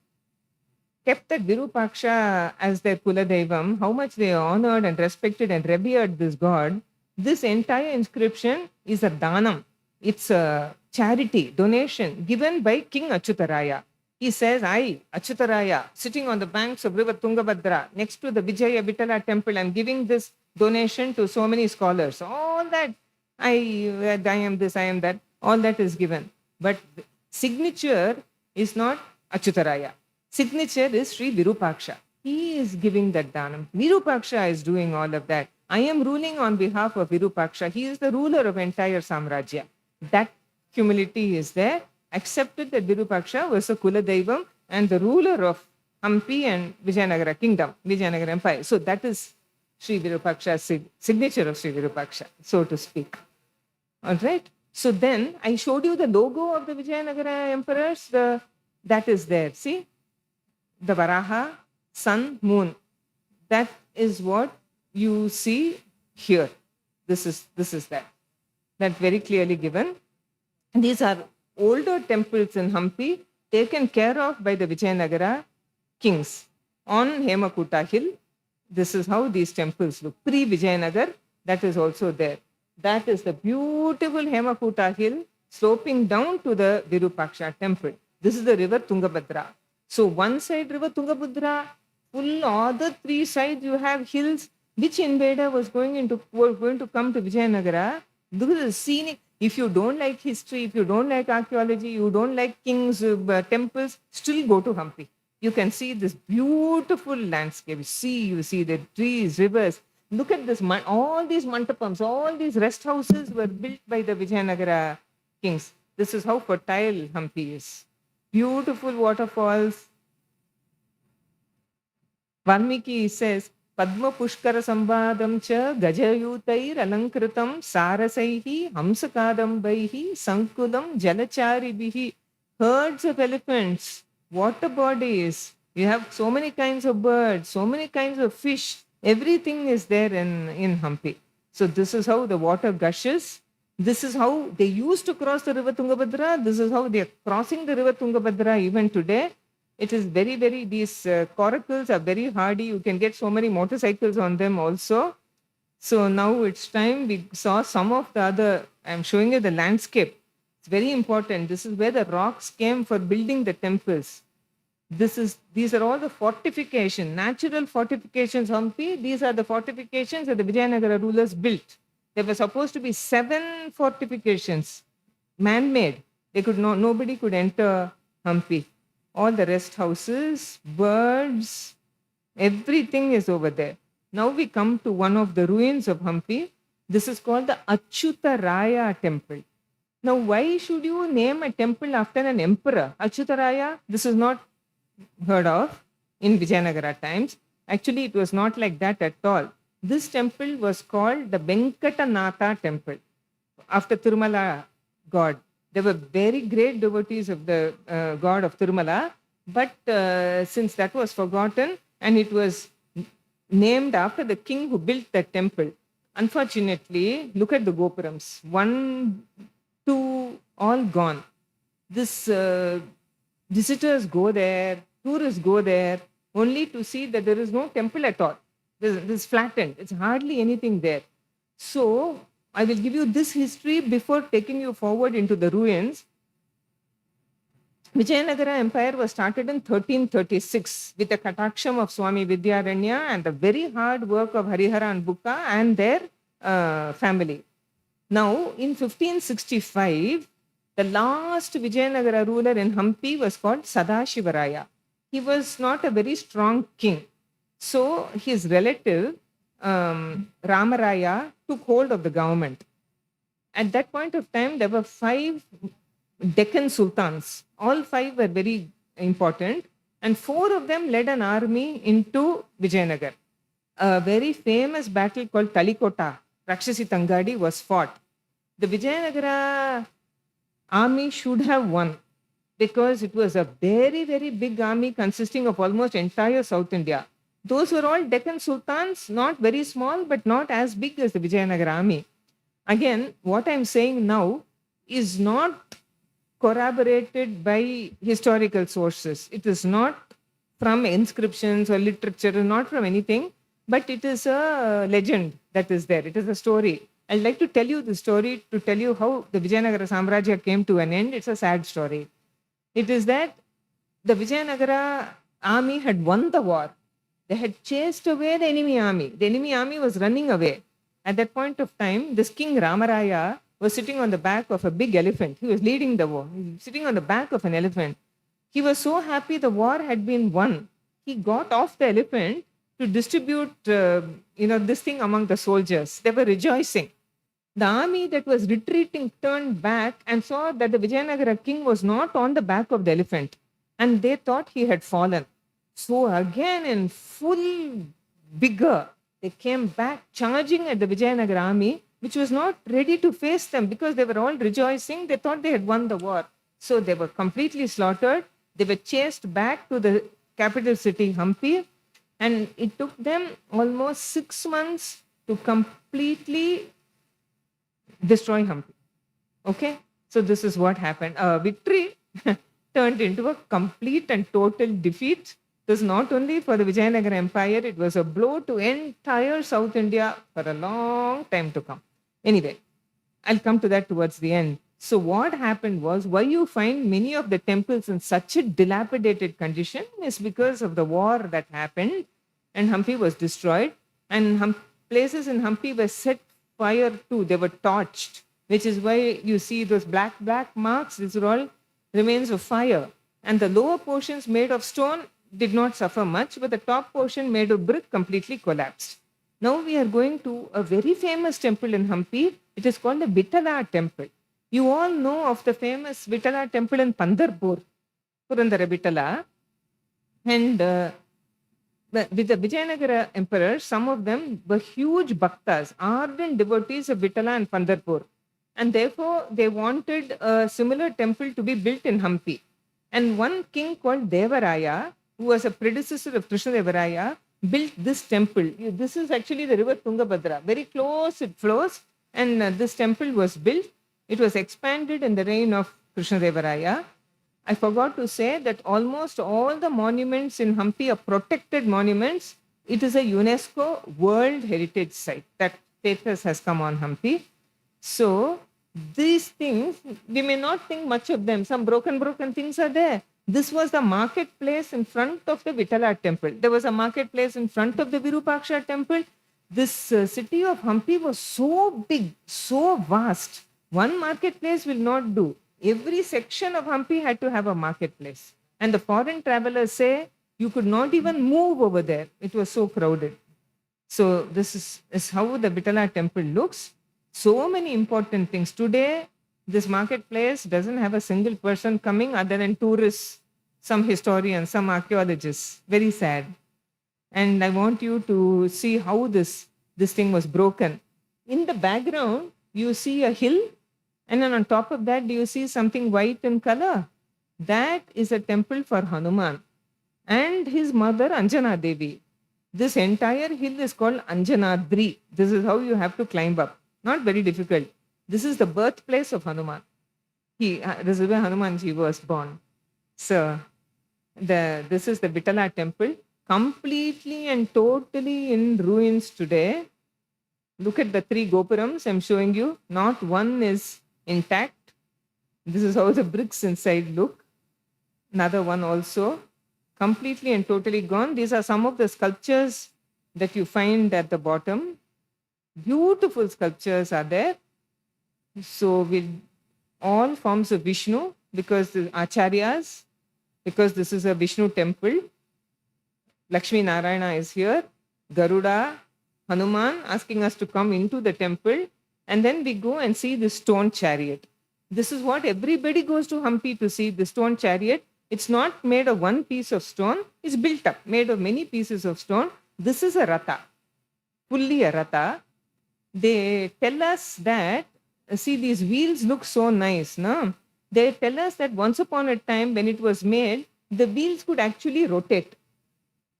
kept that Virupaksha as their Kuladevam, how much they honored and respected and revered this god. This entire inscription is a danam. It's a charity, donation given by King Achyutaraya. He says, I, Achyutaraya, sitting on the banks of river Tungabhadra, next to the Vijaya Vittala temple, I'm giving this donation to so many scholars. All that, I am this, I am that, all that is given. But signature is not Achyutaraya. Signature is Sri Virupaksha. He is giving that danam. Virupaksha is doing all of that. I am ruling on behalf of Virupaksha. He is the ruler of entire Samrajya. That humility is there. Accepted that Virupaksha was a Kuladaivam and the ruler of Hampi and Vijayanagara kingdom, Vijayanagar Empire. So that is Sri Virupaksha's signature of Sri Virupaksha, so to speak. All right. So then I showed you the logo of the Vijayanagara emperors. That is there. See? The Varaha, sun, moon. That is what you see here. This is that. That very clearly given. And these are older temples in Hampi taken care of by the Vijayanagara kings on Hemakuta hill. This is how these temples look. Pre-Vijayanagar, that is also there. That is the beautiful Hemakuta hill sloping down to the Virupaksha temple. This is the river Tungabhadra. So one side river Tungabhadra, full other three sides you have hills. Which invader was going to come to Vijayanagara? Look at the scenic. If you don't like history, if you don't like archaeology, you don't like kings, temples, still go to Hampi. You can see this beautiful landscape. You see the trees, rivers. Look at this, all these mantapams, all these rest houses were built by the Vijayanagara kings. This is how fertile Hampi is. Beautiful waterfalls. Valmiki says, Padma Pushkara Sambadam cha Gajayutair Alankritam Sarasaihi Hamsakadambaihi Sankudam Jalacharibihi. Herds of elephants, water bodies. You have so many kinds of birds, so many kinds of fish. Everything is there in Hampi. So this is how the water gushes. This is how they used to cross the river Tungabhadra. This is how they are crossing the river Tungabhadra even today. It is very, these coracles are very hardy. You can get so many motorcycles on them also. So now it's time we saw some of the other, I'm showing you the landscape. It's very important. This is where the rocks came for building the temples. These are all the fortifications, natural fortifications, Hampi. These are the fortifications that the Vijayanagara rulers built. There were supposed to be 7 fortifications, man-made. Nobody could enter Hampi. All the rest houses, birds, everything is over there. Now we come to one of the ruins of Hampi. This is called the Achyuta Raya temple. Now, why should you name a temple after an emperor? Achyuta Raya, this is not heard of in Vijayanagara times. Actually, it was not like that at all. This temple was called the Venkatanatha temple, after Tirumala god. There were very great devotees of the god of Tirumala, but since that was forgotten and it was named after the king who built that temple, unfortunately, look at the gopurams. 1, 2, all gone. This visitors go there, tourists go there, only to see that there is no temple at all. This is flattened. It's hardly anything there. So I will give you this history before taking you forward into the ruins. Vijayanagara Empire was started in 1336 with the kataksham of Swami Vidyaranya and the very hard work of Harihara and Bukka and their family. Now, in 1565, the last Vijayanagara ruler in Hampi was called Sadashivaraya. He was not a very strong king. So his relative, Ramaraya, took hold of the government. At that point of time, there were 5 Deccan sultans. All 5 were very important. And 4 of them led an army into Vijayanagar. A very famous battle called Talikota, Rakshasi Tangadi, was fought. The Vijayanagara army should have won because it was a very, very big army consisting of almost entire South India. Those were all Deccan sultans, not very small, but not as big as the Vijayanagara army. Again, what I'm saying now is not corroborated by historical sources. It is not from inscriptions or literature, not from anything, but it is a legend that is there. It is a story. I'd like to tell you the story to tell you how the Vijayanagara Samrajya came to an end. It's a sad story. It is that the Vijayanagara army had won the war. They had chased away the enemy army. The enemy army was running away. At that point of time, this king Ramaraya was sitting on the back of a big elephant. He was leading the war. He was sitting on the back of an elephant. He was so happy the war had been won. He got off the elephant to distribute, this thing among the soldiers. They were rejoicing. The army that was retreating turned back and saw that the Vijayanagara king was not on the back of the elephant. And they thought he had fallen. So again, in full vigor, they came back charging at the Vijayanagara army, which was not ready to face them because they were all rejoicing. They thought they had won the war. So they were completely slaughtered. They were chased back to the capital city, Hampi. And it took them almost 6 months to completely destroy Hampi. Okay? So this is what happened. A victory turned into a complete and total defeat It was not only for the Vijayanagar Empire, it was a blow to entire South India for a long time to come. Anyway, I'll come to that towards the end. So, what happened was, why you find many of the temples in such a dilapidated condition is because of the war that happened, and Hampi was destroyed, and places in Hampi were set fire to, they were torched, which is why you see those black marks. These are all remains of fire. And the lower portions made of stone did not suffer much, but the top portion made of brick completely collapsed. Now we are going to a very famous temple in Hampi. It is called the Vittala temple. You all know of the famous Vittala temple in Pandharpur, Purandara Vittala. And with the Vijayanagara emperors, some of them were huge bhaktas, ardent devotees of Vittala and Pandharpur. And therefore, they wanted a similar temple to be built in Hampi. And one king called Devaraya, who was a predecessor of Krishna Devaraya, built this temple. This is actually the river Tungabhadra. Very close it flows. And this temple was built. It was expanded in the reign of Krishna Devaraya. I forgot to say that almost all the monuments in Hampi are protected monuments. It is a UNESCO World Heritage Site. That status has come on Hampi. So, these things, we may not think much of them. Some broken things are there. This was the marketplace in front of the Vittala temple. There was a marketplace in front of the Virupaksha temple. This city of Hampi was so big, so vast. One marketplace will not do. Every section of Hampi had to have a marketplace. And the foreign travelers say you could not even move over there. It was so crowded. So this is how the Vittala temple looks. So many important things. Today, this marketplace doesn't have a single person coming other than tourists, some historians, some archaeologists. Very sad. And I want you to see how this thing was broken. In the background, you see a hill, and then on top of that, do you see something white in color? That is a temple for Hanuman and his mother Anjana Devi. This entire hill is called Anjanadri. This is how you have to climb up. Not very difficult. This is the birthplace of Hanuman. This is where Hanumanji was born. So, this is the Vittala temple, completely and totally in ruins today. Look at the three gopurams I'm showing you. Not one is intact. This is how the bricks inside look. Another one also, completely and totally gone. These are some of the sculptures that you find at the bottom. Beautiful sculptures are there. So with all forms of Vishnu, because the acharyas, because this is a Vishnu temple, Lakshmi Narayana is here, Garuda, Hanuman asking us to come into the temple, and then we go and see the stone chariot. This is what everybody goes to Hampi to see, the stone chariot. It's not made of one piece of stone, it's built up, made of many pieces of stone. This is a ratha, fully a ratha. They tell us that, see, these wheels look so nice, no? They tell us that once upon a time when it was made, the wheels could actually rotate.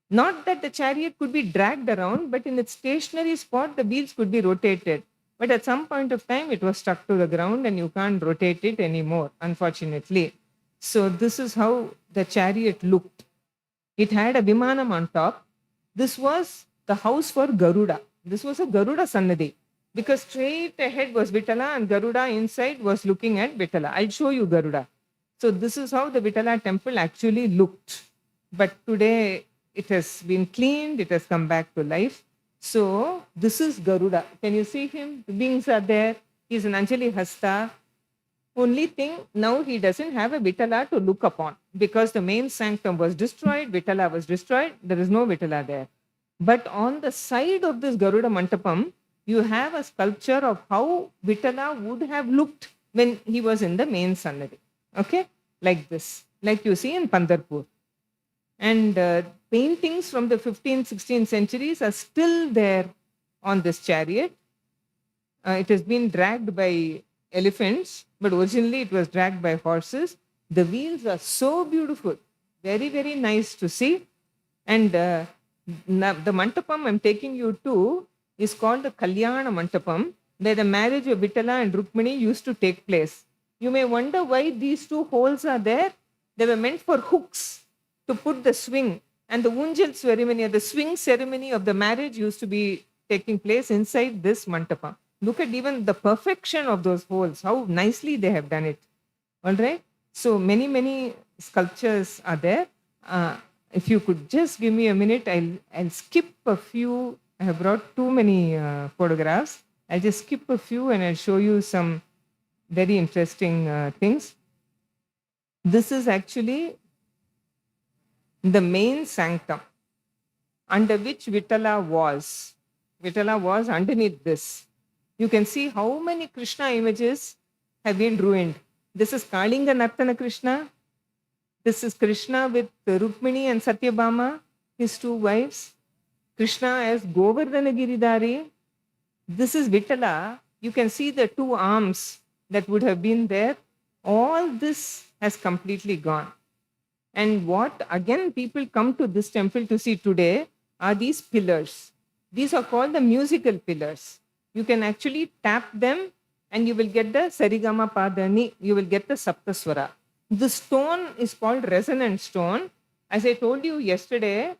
Not that the chariot could be dragged around, but in its stationary spot, the wheels could be rotated. But at some point of time, it was stuck to the ground and you can't rotate it anymore, unfortunately. So this is how the chariot looked. It had a Vimanam on top. This was the house for Garuda. This was a Garuda Sannadhi. Because straight ahead was Vittala and Garuda inside was looking at Vittala. I'll show you Garuda. So this is how the Vittala temple actually looked. But today it has been cleaned, it has come back to life. So this is Garuda. Can you see him? The wings are there. He's an Anjali Hasta. Only thing, now he doesn't have a Vittala to look upon. Because the main sanctum was destroyed, Vittala was destroyed, there is no Vittala there. But on the side of this Garuda Mantapam, you have a sculpture of how Vittala would have looked when he was in the main Sannadhi. Okay? Like this. Like you see in Pandharpur. And paintings from the 15th, 16th centuries are still there on this chariot. It has been dragged by elephants, but originally it was dragged by horses. The wheels are so beautiful. Very, very nice to see. And the Mantapam I'm taking you to is called the Kalyana Mantapam, where the marriage of Vittala and Rukmini used to take place. You may wonder why these two holes are there. They were meant for hooks to put the swing And the unjal ceremony, or the swing ceremony of the marriage used to be taking place inside this mantapa. Look at even the perfection of those holes, how nicely they have done it. All right. So many sculptures are there. If you could just give me a minute, I'll skip a few. I have brought too many photographs. I'll just skip a few and I'll show you some very interesting things. This is actually the main sanctum under which Vittala was. Vittala was underneath this. You can see how many Krishna images have been ruined. This is Kalinga Nartana Krishna. This is Krishna with Rukmini and Satyabhama, his two wives. Krishna as Govardhana Giridhari. This is Vittala. You can see the two arms that would have been there. All this has completely gone. And what again people come to this temple to see today are these pillars. These are called the musical pillars. You can actually tap them and you will get the Sarigama Padani, you will get the Saptaswara. The stone is called resonant stone. As I told you yesterday,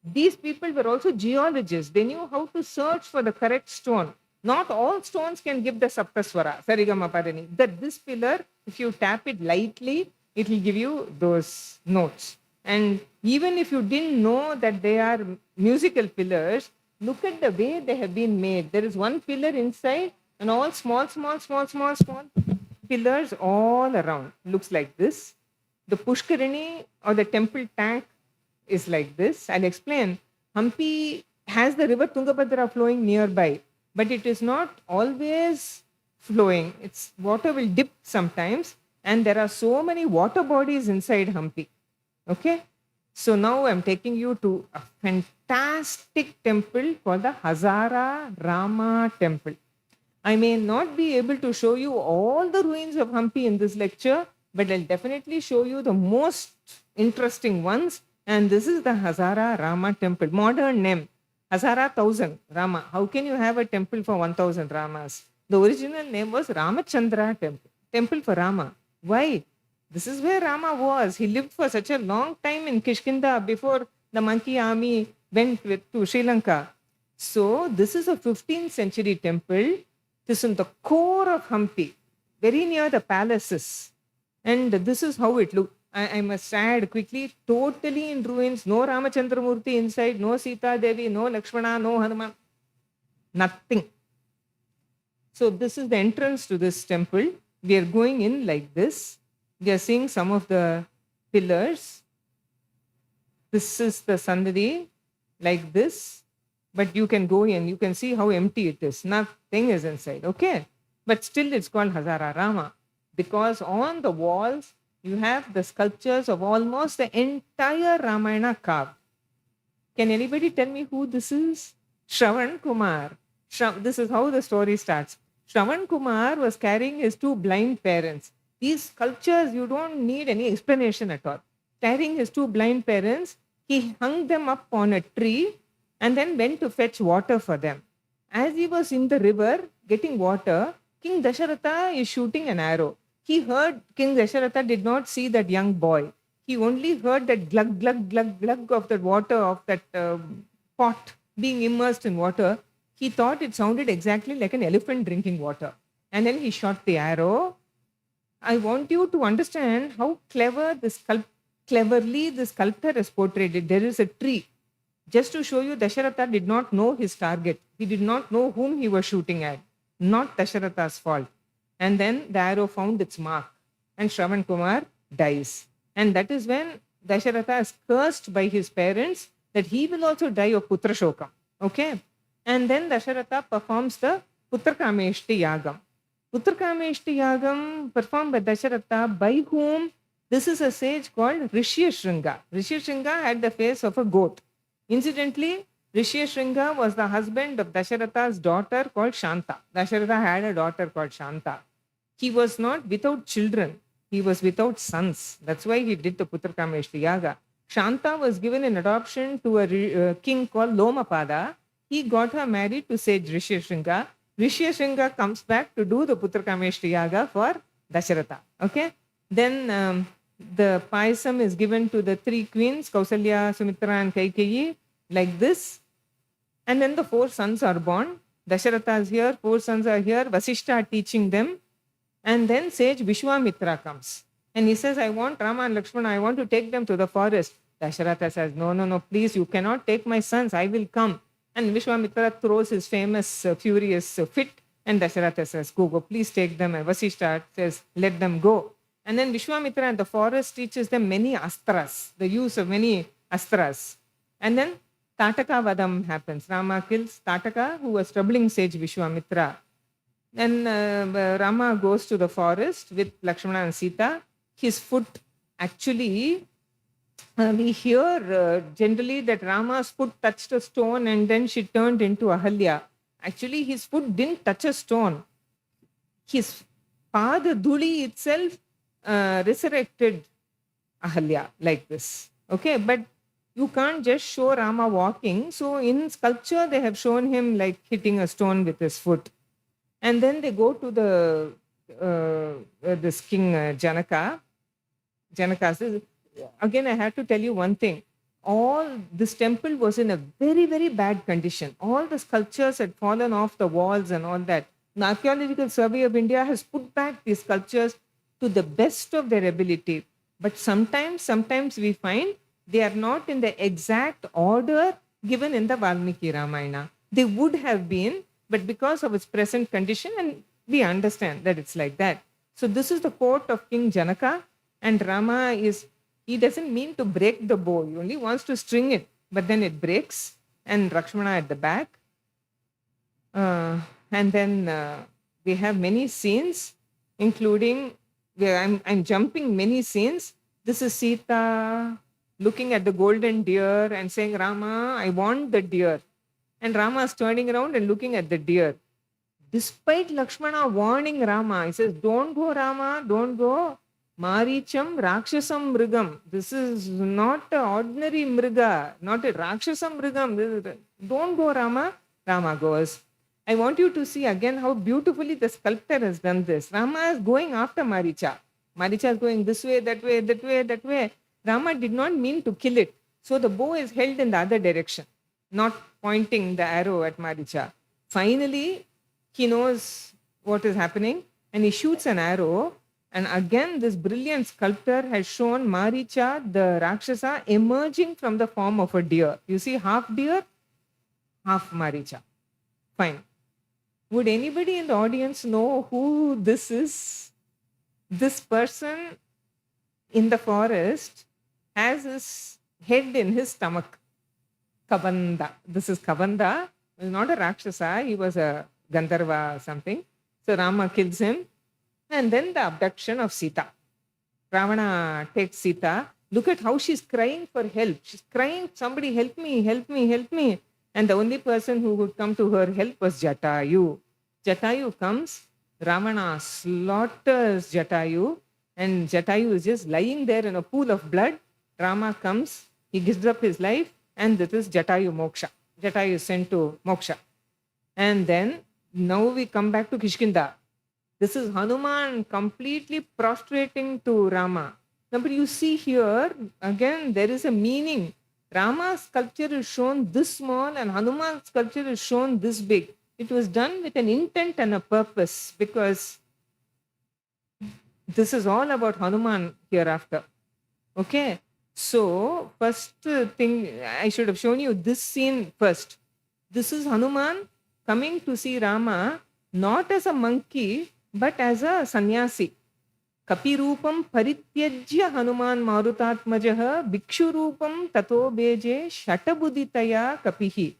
these people were also geologists. They knew how to search for the correct stone. Not all stones can give the Saptaswara, Sarigama Padani. That this pillar, if you tap it lightly, it will give you those notes. And even if you didn't know that they are musical pillars, look at the way they have been made. There is one pillar inside and all small pillars all around. Looks like this. The Pushkarini or the temple tank is like this. I'll explain. Hampi has the river Tungabhadra flowing nearby, but it is not always flowing. Its water will dip sometimes, and there are so many water bodies inside Hampi. Okay? So now I'm taking you to a fantastic temple called the Hazara Rama temple. I may not be able to show you all the ruins of Hampi in this lecture, but I'll definitely show you the most interesting ones. And this is the Hazara Rama temple. Modern name, Hazara 1000 Rama. How can you have a temple for 1000 Ramas? The original name was Ramachandra temple. Temple for Rama. Why? This is where Rama was. He lived for such a long time in Kishkinda before the monkey army went to Sri Lanka. So this is a 15th century temple. This is in the core of Hampi, very near the palaces. And this is how it looked. I must add quickly, totally in ruins. No Ramachandra Murti inside, no Sita Devi, no Lakshmana, no Hanuman. Nothing. So this is the entrance to this temple. We are going in like this. We are seeing some of the pillars. This is the Sandhari, like this. But you can go in, you can see how empty it is. Nothing is inside, okay? But still it's called Hazara Rama, because on the walls you have the sculptures of almost the entire Ramayana carved. Can anybody tell me who this is? Shravan Kumar. This is how the story starts. Shravan Kumar was carrying his two blind parents. These sculptures, you don't need any explanation at all. Carrying his two blind parents, he hung them up on a tree and then went to fetch water for them. As he was in the river getting water, King Dasharatha is shooting an arrow. He heard King Dasharatha did not see that young boy. He only heard that glug, glug, glug, glug of that water, of that pot being immersed in water. He thought it sounded exactly like an elephant drinking water. And then he shot the arrow. I want you to understand how cleverly the sculptor has portrayed it. There is a tree. Just to show you, Dasharatha did not know his target. He did not know whom he was shooting at. Not Dasharatha's fault. And then the arrow found its mark. And Shravan Kumar dies. And that is when Dasharatha is cursed by his parents that he will also die of Putra Shokam. Okay? And then Dasharatha performs the Putrakameshti Yagam. Putrakameshti Yagam performed by Dasharatha, by whom? This is a sage called Rishyashringa. Rishyashringa had the face of a goat. Incidentally, Rishyashringa was the husband of Dasharatha's daughter called Shanta. Dasharatha had a daughter called Shanta. He was not without children. He was without sons. That's why he did the Putrakameshti Yaga. Shanta was given in adoption to a king called Lomapada. He got her married to sage Rishyashringa. Rishyashringa comes back to do the Putrakameshti Yaga for Dasharatha. Okay? Then The payasam is given to the three queens, Kausalya, Sumitra, and Kaikeyi, like this. And then the four sons are born. Dasharatha is here, four sons are here, Vasishta teaching them. And then sage Vishwamitra comes. And he says, I want Rama and Lakshmana, I want to take them to the forest. Dasharatha says, no, please, you cannot take my sons, I will come. And Vishwamitra throws his famous furious fit. And Dasharatha says, go, please take them. And Vasishta says, let them go. And then Vishwamitra in the forest teaches them many astras, the use of many astras. And then Tataka Vadam happens. Rama kills Tataka, who was troubling sage Vishwamitra. Then Rama goes to the forest with Lakshmana and Sita. His foot actually, we hear generally that Rama's foot touched a stone and then she turned into Ahalya. Actually, his foot didn't touch a stone. His Pada Dhuli itself resurrected Ahalya like this. Okay, but you can't just show Rama walking. So in sculpture, they have shown him like hitting a stone with his foot. And then they go to this king Janaka. Janaka says, again, I have to tell you one thing. All this temple was in a very, very bad condition. All the sculptures had fallen off the walls and all that. The Archaeological Survey of India has put back these sculptures to the best of their ability. But sometimes we find they are not in the exact order given in the Valmiki Ramayana. They would have been, but because of its present condition, and we understand that it's like that. So this is the court of King Janaka, and Rama he doesn't mean to break the bow. He only wants to string it, but then it breaks, and Lakshmana at the back. And then we have many scenes, including, I'm jumping many scenes. This is Sita looking at the golden deer and saying, Rama, I want the deer. And Rama is turning around and looking at the deer. Despite Lakshmana warning Rama, he says, don't go, Rama, don't go. Maricham Rakshasam Mrigam. This is not an ordinary Mriga, not a Rakshasam Mrigam. Don't go, Rama. Rama goes. I want you to see again how beautifully the sculptor has done this. Rama is going after Maricha. Maricha is going this way, that way, that way, that way. Rama did not mean to kill it. So the bow is held in the other direction, not pointing the arrow at Maricha. Finally, he knows what is happening and he shoots an arrow. And again, this brilliant sculptor has shown Maricha, the Rakshasa, emerging from the form of a deer. You see, half deer, half Maricha. Fine. Would anybody in the audience know who this is? This person in the forest has his head in his stomach. Kavanda. This is Kavanda. He was not a Rakshasa. He was a Gandharva or something. So Rama kills him. And then the abduction of Sita. Ravana takes Sita. Look at how she's crying for help. She's crying, somebody help me, help me, help me. And the only person who would come to her help was Jatayu. Jatayu comes. Ravana slaughters Jatayu. And Jatayu is just lying there in a pool of blood. Rama comes. He gives up his life. And this is Jatayu Moksha. Jatayu is sent to Moksha. And then now we come back to Kishkinda. This is Hanuman completely prostrating to Rama. Now, but you see here, again, there is a meaning. Rama's sculpture is shown this small and Hanuman's sculpture is shown this big. It was done with an intent and a purpose because this is all about Hanuman hereafter. Okay. So, first thing, I should have shown you this scene first. This is Hanuman coming to see Rama, not as a monkey, but as a sannyasi. Kapirupam parityajya Hanuman marutatmajaha bhikshurupam tato beje shatabuditaya kapihi.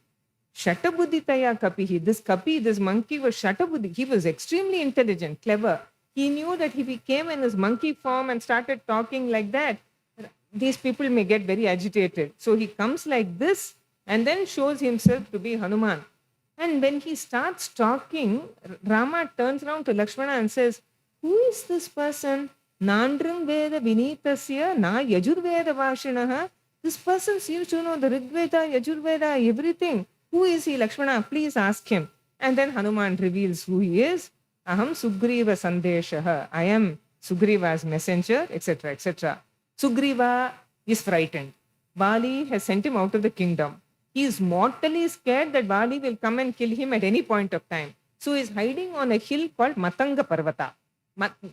Shatabuditaya kapihi. This kapi, this monkey was shatabudhi. He was extremely intelligent, clever. He knew that if he came in his monkey form and started talking like that, these people may get very agitated. So he comes like this and then shows himself to be Hanuman. And when he starts talking, Rama turns around to Lakshmana and says, who is this person? Nandram Veda Vinitasya Na Yajurveda Vashinaha. This person seems to know the Rig Veda, Yajurveda, everything. Who is he, Lakshmana? Please ask him. And then Hanuman reveals who he is. Aham Sugriva Sandeshaha. I am Sugriva's messenger, etc., etc. Sugriva is frightened. Vali has sent him out of the kingdom. He is mortally scared that Vali will come and kill him at any point of time. So he is hiding on a hill called Matanga Parvata.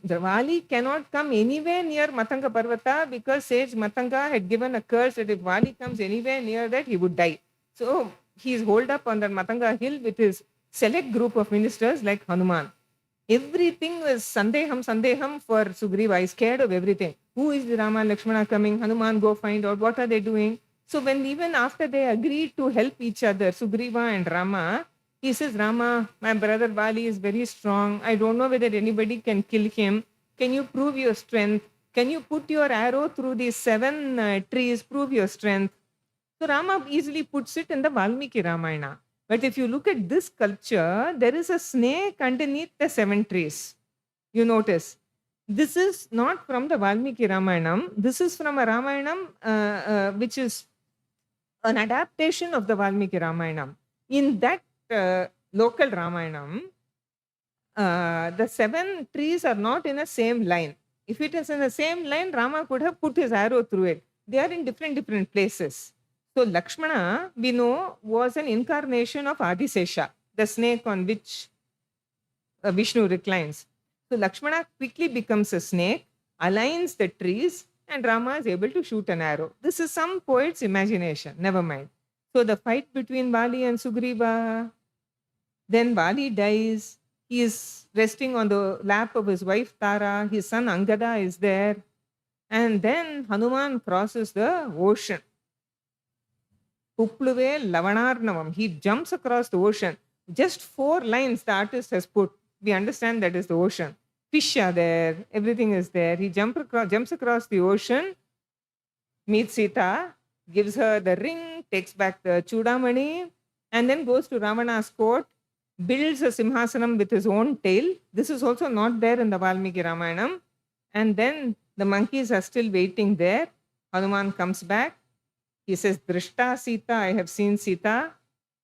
The Vali cannot come anywhere near Matanga Parvata because sage Matanga had given a curse that if Vali comes anywhere near that, he would die. So he is holed up on that Matanga hill with his select group of ministers like Hanuman. Everything was Sandeham for Sugriva. He's scared of everything. Who is the Rama and Lakshmana coming? Hanuman, go find out. What are they doing? So when even after they agreed to help each other, Sugriva and Rama, he says, Rama, my brother Vali is very strong. I don't know whether anybody can kill him. Can you prove your strength? Can you put your arrow through these 7 trees? Prove your strength. So Rama easily puts it in the Valmiki Ramayana. But if you look at this sculpture, there is a snake underneath the 7 trees. You notice. This is not from the Valmiki Ramayanam. This is from a Ramayanam which is an adaptation of the Valmiki Ramayanam. In that local Ramayanam, the 7 trees are not in the same line. If it is in the same line, Rama could have put his arrow through it. They are in different places. So Lakshmana, we know, was an incarnation of Adisesha, the snake on which Vishnu reclines. So Lakshmana quickly becomes a snake, aligns the trees, and Rama is able to shoot an arrow. This is some poet's imagination, never mind. So the fight between Vali and Sugriva, then Vali dies. He is resting on the lap of his wife Tara. His son Angada is there. And then Hanuman crosses the ocean. Upluve Lavanarnavam. He jumps across the ocean. Just 4 lines the artist has put. We understand that is the ocean. Fish are there. Everything is there. He jumps across the ocean, meets Sita, gives her the ring, takes back the Chudamani, and then goes to Ravana's court, builds a Simhasanam with his own tail. This is also not there in the Valmiki Ramayanam. And then the monkeys are still waiting there. Hanuman comes back. He says, Drishta Sita, I have seen Sita.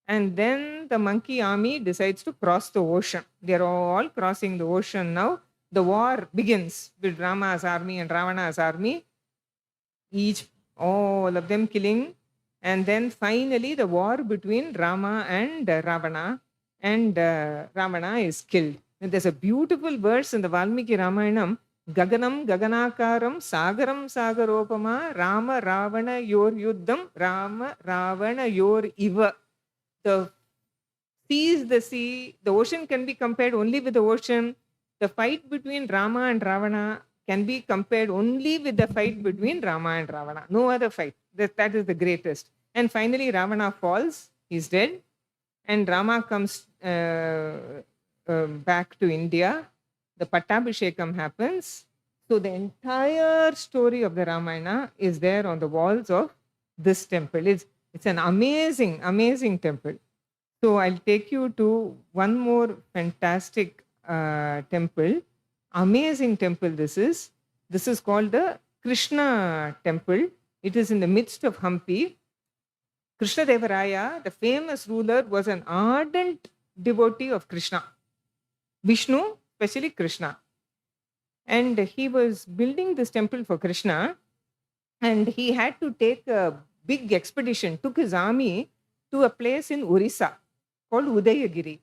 And then the monkey army decides to cross the ocean. They are all crossing the ocean now. The war begins with Rama's army and Ravana's army. All of them killing. And then finally the war between Rama and Ravana. And Ravana is killed. And there's a beautiful verse in the Valmiki Ramayanam. Gaganam Gaganakaram Sagaram Sagaropama Rama Ravana Yor Yuddham Rama Ravana Yor Iva. The sea is the sea. The ocean can be compared only with the ocean. The fight between Rama and Ravana can be compared only with the fight between Rama and Ravana. No other fight. That is the greatest. And finally Ravana falls. He's dead. And Rama comes back to India. The Pattabhishekam happens. So the entire story of the Ramayana is there on the walls of this temple. It's an amazing, amazing temple. So I'll take you to one more fantastic temple. Amazing temple this is. This is called the Krishna temple. It is in the midst of Hampi. Krishna Devaraya, the famous ruler, was an ardent devotee of Krishna. Vishnu, especially Krishna. And he was building this temple for Krishna. And he had to take a big expedition, took his army to a place in Orissa called Udayagiri.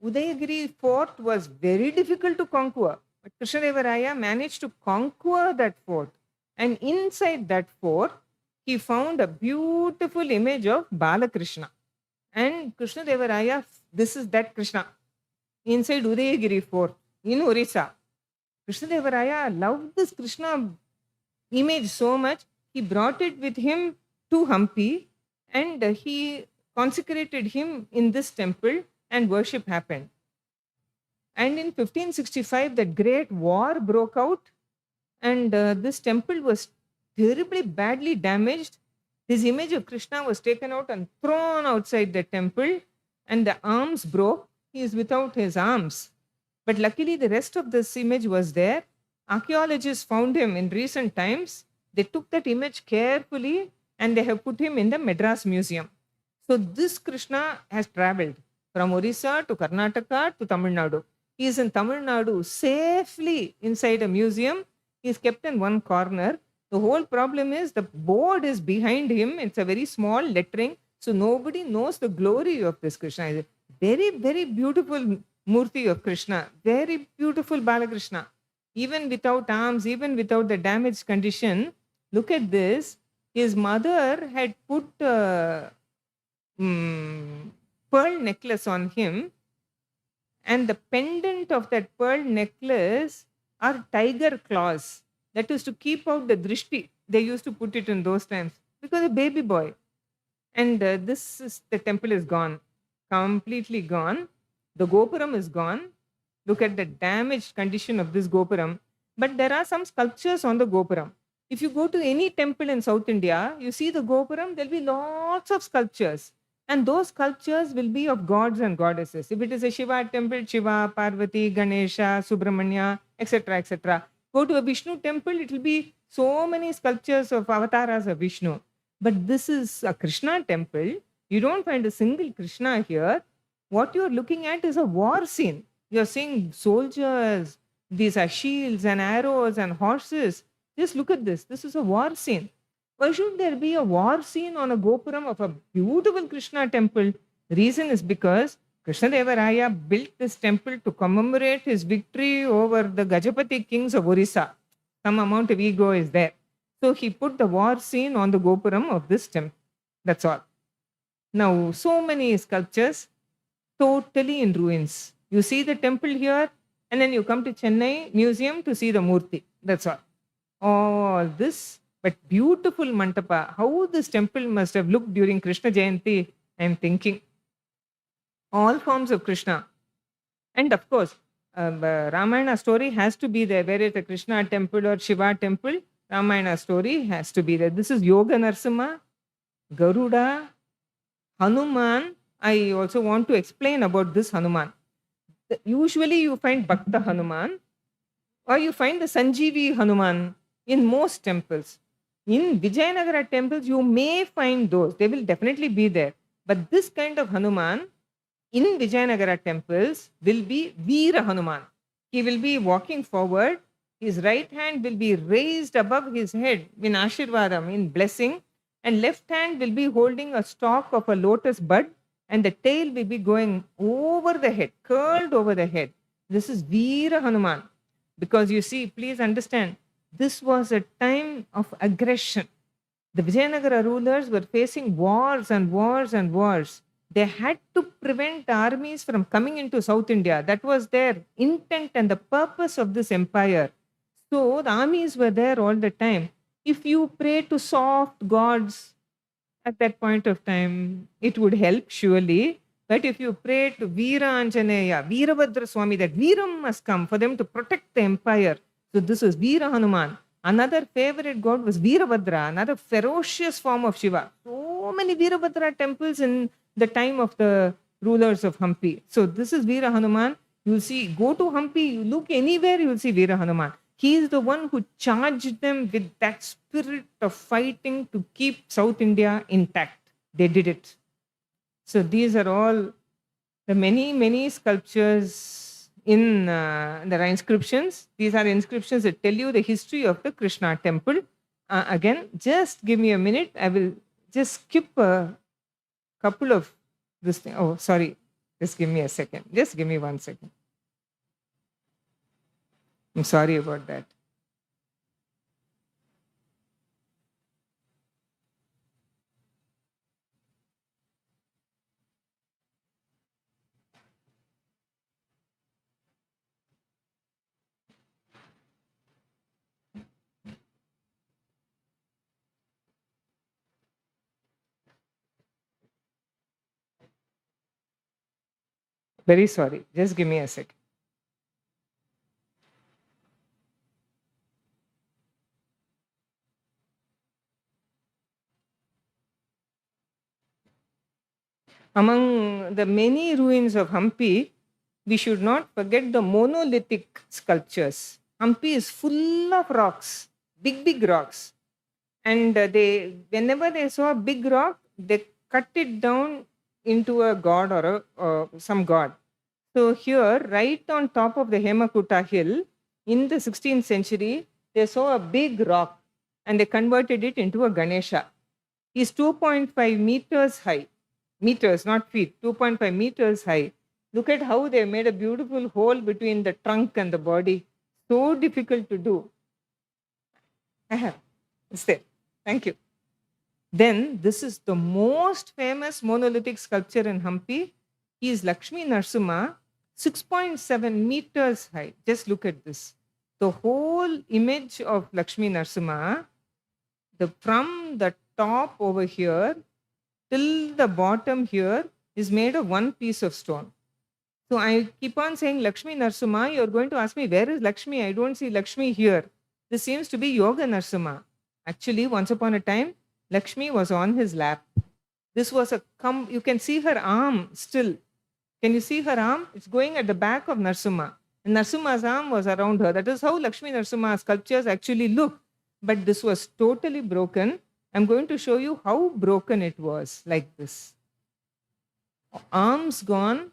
Udayagiri fort was very difficult to conquer. But Krishnadevaraya managed to conquer that fort. And inside that fort, he found a beautiful image of Balakrishna. And Krishnadevaraya, this is that Krishna, inside Udayagiri fort in Orissa. Krishnadevaraya loved this Krishna image so much, he brought it with him to Hampi and he consecrated him in this temple and worship happened. And in 1565, that great war broke out and this temple was terribly badly damaged. This image of Krishna was taken out and thrown outside the temple and the arms broke. He is without his arms. But luckily, the rest of this image was there. Archaeologists found him in recent times. They took that image carefully and they have put him in the Madras Museum. So this Krishna has traveled from Orissa to Karnataka to Tamil Nadu. He is in Tamil Nadu safely inside a museum. He is kept in one corner. The whole problem is the board is behind him. It's a very small lettering. So nobody knows the glory of this Krishna. It's a very, very beautiful Murti of Krishna. Very beautiful Balakrishna. Even without arms, even without the damaged condition, look at this. His mother had put pearl necklace on him, and the pendant of that pearl necklace are tiger claws. That is to keep out the drishti. They used to put it in those times because a baby boy. And the temple is gone, completely gone. The gopuram is gone. Look at the damaged condition of this gopuram. But there are some sculptures on the gopuram. If you go to any temple in South India, you see the gopuram, there'll be lots of sculptures. And those sculptures will be of gods and goddesses. If it is a Shiva temple, Shiva, Parvati, Ganesha, Subramanya, etc., etc. Go to a Vishnu temple, it will be so many sculptures of avatars of Vishnu. But this is a Krishna temple. You don't find a single Krishna here. What you're looking at is a war scene. You're seeing soldiers, these are shields and arrows and horses. Just look at this. This is a war scene. Why should there be a war scene on a gopuram of a beautiful Krishna temple? The reason is because Krishna Deva Raya built this temple to commemorate his victory over the Gajapati kings of Orissa. Some amount of ego is there. So he put the war scene on the gopuram of this temple. That's all. Now, so many sculptures totally in ruins. You see the temple here, and then you come to Chennai Museum to see the Murti. That's all. All this, but beautiful Mantapa. How this temple must have looked during Krishna Jayanti, I am thinking. All forms of Krishna. And of course, Ramayana story has to be there. Whether it's a Krishna temple or Shiva temple, Ramayana story has to be there. This is Yoga Narsimha, Garuda, Hanuman. I also want to explain about this Hanuman. Usually you find Bhakta Hanuman or you find the Sanjeevi Hanuman in most temples. In Vijayanagara temples, you may find those. They will definitely be there. But this kind of Hanuman in Vijayanagara temples will be Veera Hanuman. He will be walking forward. His right hand will be raised above his head in Ashirvadam, in blessing. And left hand will be holding a stalk of a lotus bud. And the tail will be going over the head, curled over the head. This is Veera Hanuman. Because you see, please understand, this was a time of aggression. The Vijayanagara rulers were facing wars and wars and wars. They had to prevent armies from coming into South India. That was their intent and the purpose of this empire. So the armies were there all the time. If you pray to soft gods at that point of time, it would help surely. But if you pray to Veera Anjaneya, Veerabhadra Swami, that Veeram must come for them to protect the empire. So this was Veera Hanuman. Another favorite god was Veerabhadra, another ferocious form of Shiva. So many Veerabhadra temples in the time of the rulers of Hampi. So this is Veera Hanuman. You'll see, go to Hampi, you look anywhere, you'll see Veera Hanuman. He is the one who charged them with that spirit of fighting to keep South India intact. They did it. So these are all the many sculptures in there are inscriptions. These are inscriptions that tell you the history of the Krishna temple. Again, just give me a minute. I will just skip a couple of this thing. Oh, sorry. Just give me a second. Just give me 1 second. I'm sorry about that. Very sorry. Just give me a second. Among the many ruins of Hampi, we should not forget the monolithic sculptures. Hampi is full of rocks, big rocks. And whenever they saw a big rock, they cut it down into a god or some god. So here, right on top of the Hemakuta hill, in the 16th century, they saw a big rock. and they converted it into a Ganesha. He's 2.5 meters high. Meters, not feet, 2.5 meters high. Look at how they made a beautiful hole between the trunk and the body. So difficult to do. I have. It's there. Thank you. Then this is the most famous monolithic sculpture in Hampi. He is Lakshmi Narsimha, 6.7 meters high. Just look at this. The whole image of Lakshmi Narsimha, from the top over here till the bottom here, is made of one piece of stone. So I keep on saying Lakshmi Narsimha. You're going to ask me, where is Lakshmi? I don't see Lakshmi here. This seems to be Yoga Narsimha. Actually, once upon a time, Lakshmi was on his lap. This was you can see her arm still. Can you see her arm? It's going at the back of Narsimha. And Narsimha's arm was around her. That is how Lakshmi Narsimha sculptures actually look. But this was totally broken. I'm going to show you how broken it was, like this. Arms gone,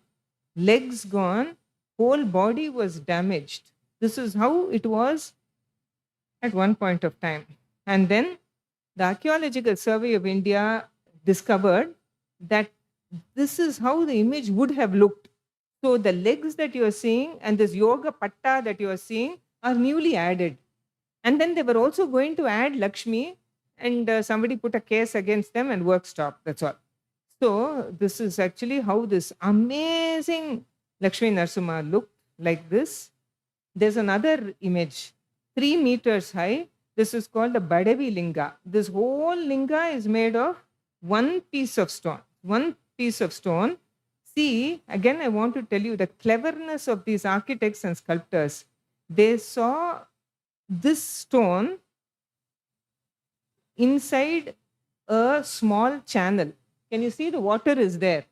legs gone, whole body was damaged. This is how it was at one point of time. And then the Archaeological Survey of India discovered that this is how the image would have looked. So the legs that you are seeing and this yoga patta that you are seeing are newly added. And then they were also going to add Lakshmi, and somebody put a case against them and work stopped. That's all. So this is actually how this amazing Lakshmi Narsimha looked, like this. There's another image, 3 meters high. This is called the Badavi Linga. This whole linga is made of one piece of stone. One piece of stone. See, again, I want to tell you the cleverness of these architects and sculptors. They saw this stone inside a small channel. Can you see the water is there?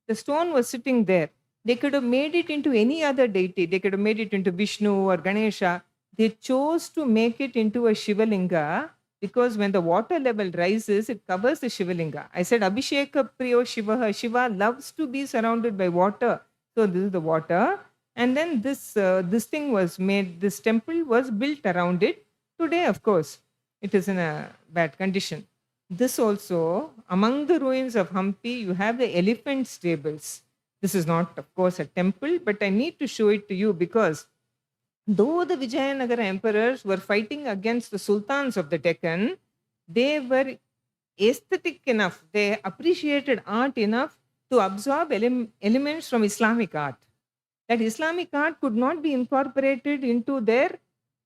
The stone was sitting there. They could have made it into any other deity. They could have made it into Vishnu or Ganesha. They chose to make it into a Shivalinga because when the water level rises, it covers the Shivalinga. I said, Abhisheka Priyo Shivaha. Shiva loves to be surrounded by water. So this is the water. And then this thing was made, this temple was built around it. Today, of course, it is in a bad condition. This also, among the ruins of Hampi, you have the elephant stables. This is not, of course, a temple, but I need to show it to you because though the Vijayanagar emperors were fighting against the sultans of the Deccan, they were aesthetic enough, they appreciated art enough to absorb elements from Islamic art. That Islamic art could not be incorporated into their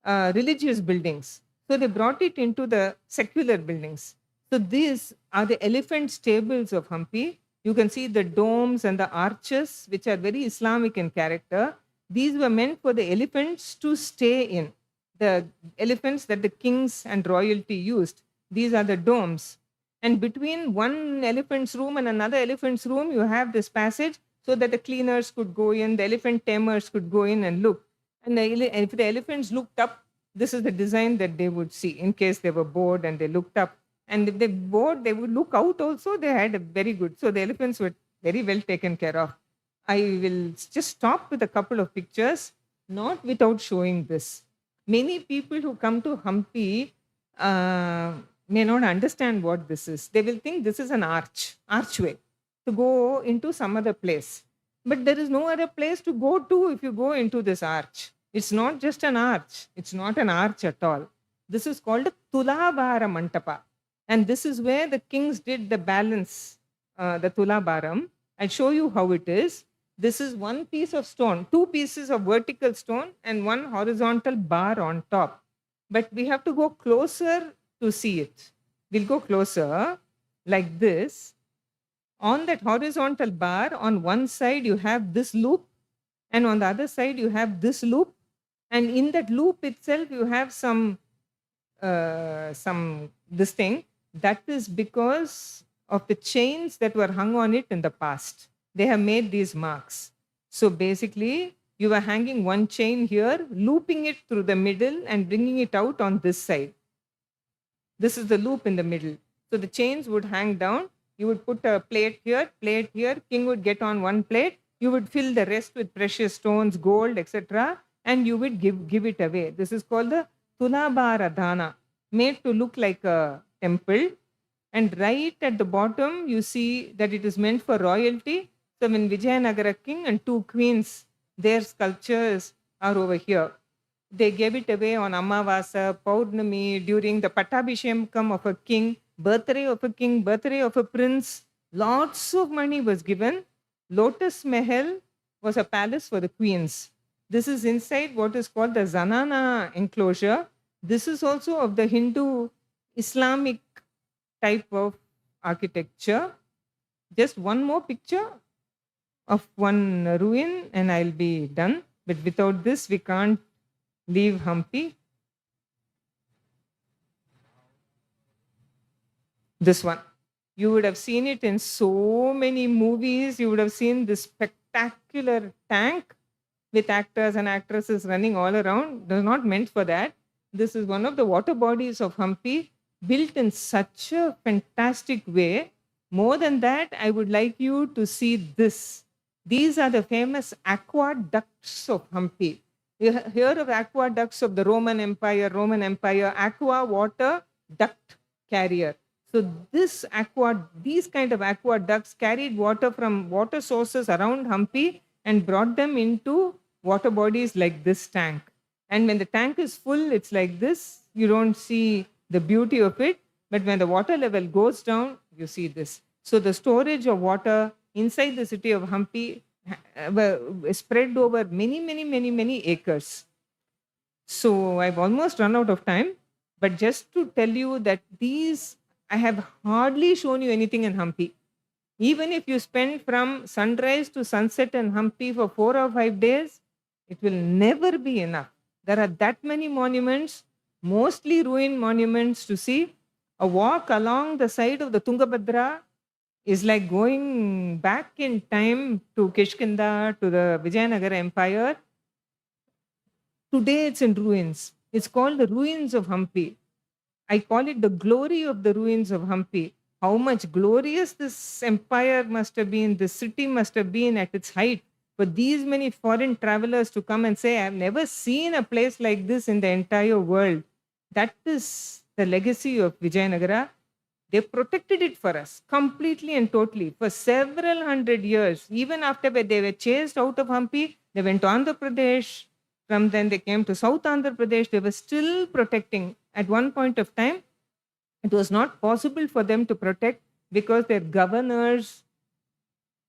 religious buildings. So they brought it into the secular buildings. So these are the elephant stables of Hampi. You can see the domes and the arches, which are very Islamic in character. These were meant for the elephants to stay in. The elephants that the kings and royalty used. These are the domes. And between one elephant's room and another elephant's room, you have this passage so that the cleaners could go in, the elephant tamers could go in and look. And if the elephants looked up, this is the design that they would see in case they were bored and they looked up. And if they bored, they would look out also. They had a very good. So the elephants were very well taken care of. I will just stop with a couple of pictures, not without showing this. Many people who come to Hampi may not understand what this is. They will think this is an archway to go into some other place. But there is no other place to go to if you go into this arch. It's not just an arch. It's not an arch at all. This is called a Tulabara Mantapa. And this is where the kings did the balance, the Tulabaram. I'll show you how it is. This is one piece of stone, 2 pieces of vertical stone and one horizontal bar on top. But we have to go closer to see it. We'll go closer like this. On that horizontal bar, on one side you have this loop and on the other side you have this loop. And in that loop itself you have this thing. That is because of the chains that were hung on it in the past. They have made these marks. So basically, you were hanging one chain here, looping it through the middle and bringing it out on this side. This is the loop in the middle. So the chains would hang down. You would put a plate here. King would get on one plate. You would fill the rest with precious stones, gold, etc. And you would give it away. This is called the Tulaba Aradhana. made to look like a temple. And right at the bottom, you see that it is meant for royalty. So when Vijayanagara king and two queens, their sculptures are over here. They gave it away on Amavasa, Paurnami, during the Pattabhishekam of a king, birthday of a king, birthday of a prince. Lots of money was given. Lotus Mahal was a palace for the queens. This is inside what is called the Zanana enclosure. This is also of the Hindu Islamic type of architecture. Just one more picture of one ruin and I'll be done. But without this, we can't leave Hampi. This one. You would have seen it in so many movies. You would have seen this spectacular tank with actors and actresses running all around. It was not meant for that. This is one of the water bodies of Hampi, built in such a fantastic way. More than that, I would like you to see this. These are the famous aqueducts of Hampi. You hear of aqueducts of the Roman Empire, aqua water duct carrier. So these kind of aqueducts carried water from water sources around Hampi and brought them into water bodies like this tank. And when the tank is full, it's like this. You don't see the beauty of it. But when the water level goes down, you see this. So the storage of water inside the city of Hampi spread over many acres. So I've almost run out of time. But just to tell you that I have hardly shown you anything in Hampi. Even if you spend from sunrise to sunset in Hampi for 4 or 5 days, it will never be enough. There are that many monuments, mostly ruined monuments to see. A walk along the side of the Tungabhadra is like going back in time to Kishkinda, to the Vijayanagar Empire. Today it's in ruins. It's called the ruins of Hampi. I call it the glory of the ruins of Hampi. How much glorious this empire must have been, this city must have been at its height. For these many foreign travelers to come and say, I've never seen a place like this in the entire world. That is the legacy of Vijayanagara. They protected it for us completely and totally for several hundred years. Even after they were chased out of Hampi, they went to Andhra Pradesh. From then they came to South Andhra Pradesh. They were still protecting. At one point of time, it was not possible for them to protect because their governors,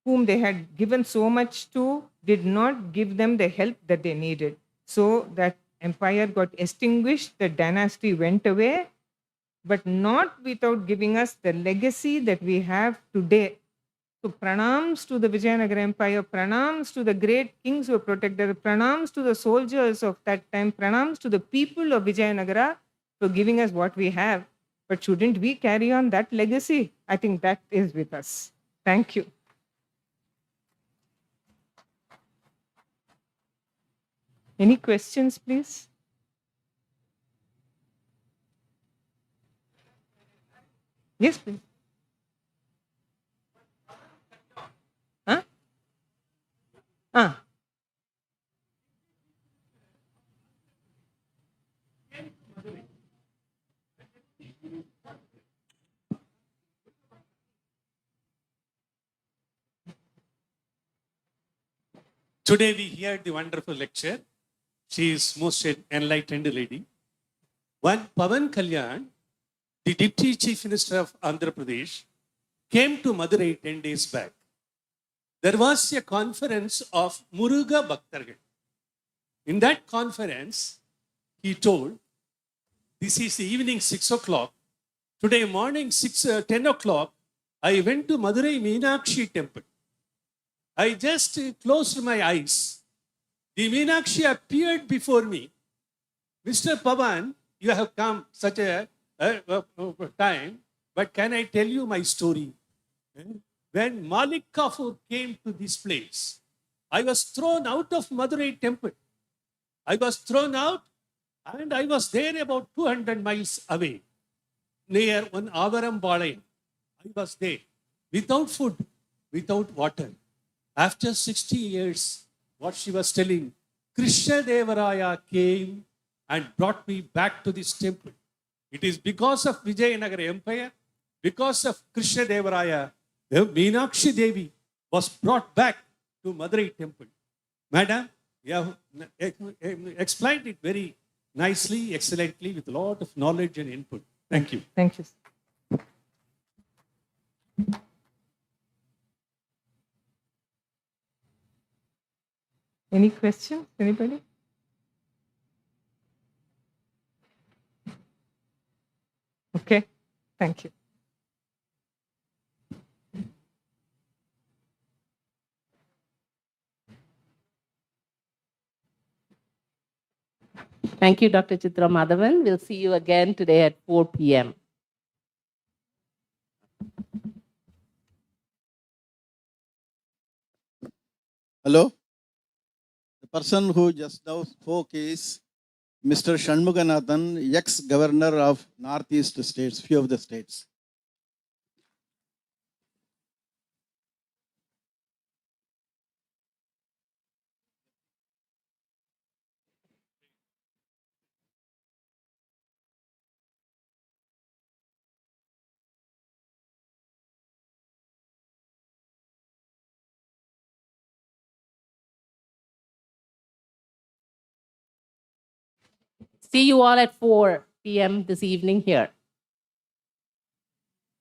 whom they had given so much to, did not give them the help that they needed. So that empire got extinguished, the dynasty went away, but not without giving us the legacy that we have today. So pranams to the Vijayanagar Empire, pranams to the great kings who protected, pranams to the soldiers of that time, pranams to the people of Vijayanagara for giving us what we have. But shouldn't we carry on that legacy? I think that is with us. Thank you. Any questions, please? Yes, please. Huh? Ah. Today we heard the wonderful lecture. She is most enlightened lady. When Pavan Kalyan, the Deputy Chief Minister of Andhra Pradesh, came to Madurai 10 days back, there was a conference of Muruga Bhaktargal. In that conference, he told, this is the evening 6 o'clock. Today morning 10 o'clock, I went to Madurai Meenakshi temple. I just closed my eyes. The Meenakshi appeared before me. Mr. Pavan, you have come such a time, but can I tell you my story? When Malik Kafur came to this place, I was thrown out of Madurai temple. I was thrown out and I was there about 200 miles away, near one Avaram Balayam. I was there, without food, without water. After 60 years, what she was telling, Krishna Devaraya came and brought me back to this temple. It is because of Vijayanagar Empire, because of Krishna Devaraya, the Meenakshi Devi was brought back to Madurai temple. Madam, you have explained it very nicely, excellently, with a lot of knowledge and input. Thank you. Thank you. Any questions? Anybody? Okay, thank you. Thank you, Dr. Chitra Madhavan. We'll see you again today at 4 p.m. Hello? The person who just now spoke is Mr. Shanmuganathan, ex-governor of Northeast states, few of the states. See you all at 4 p.m. this evening here.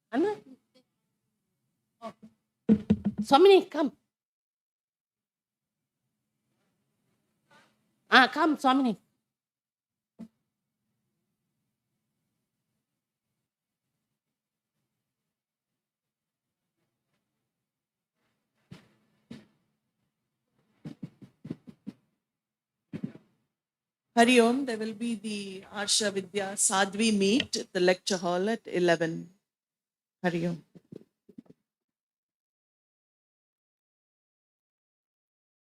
Anna? Oh. Swamini, come. Come, Swamini. Hari Om, there will be the Arsha Vidya Sadhvi meet at the lecture hall at 11. Hari Om.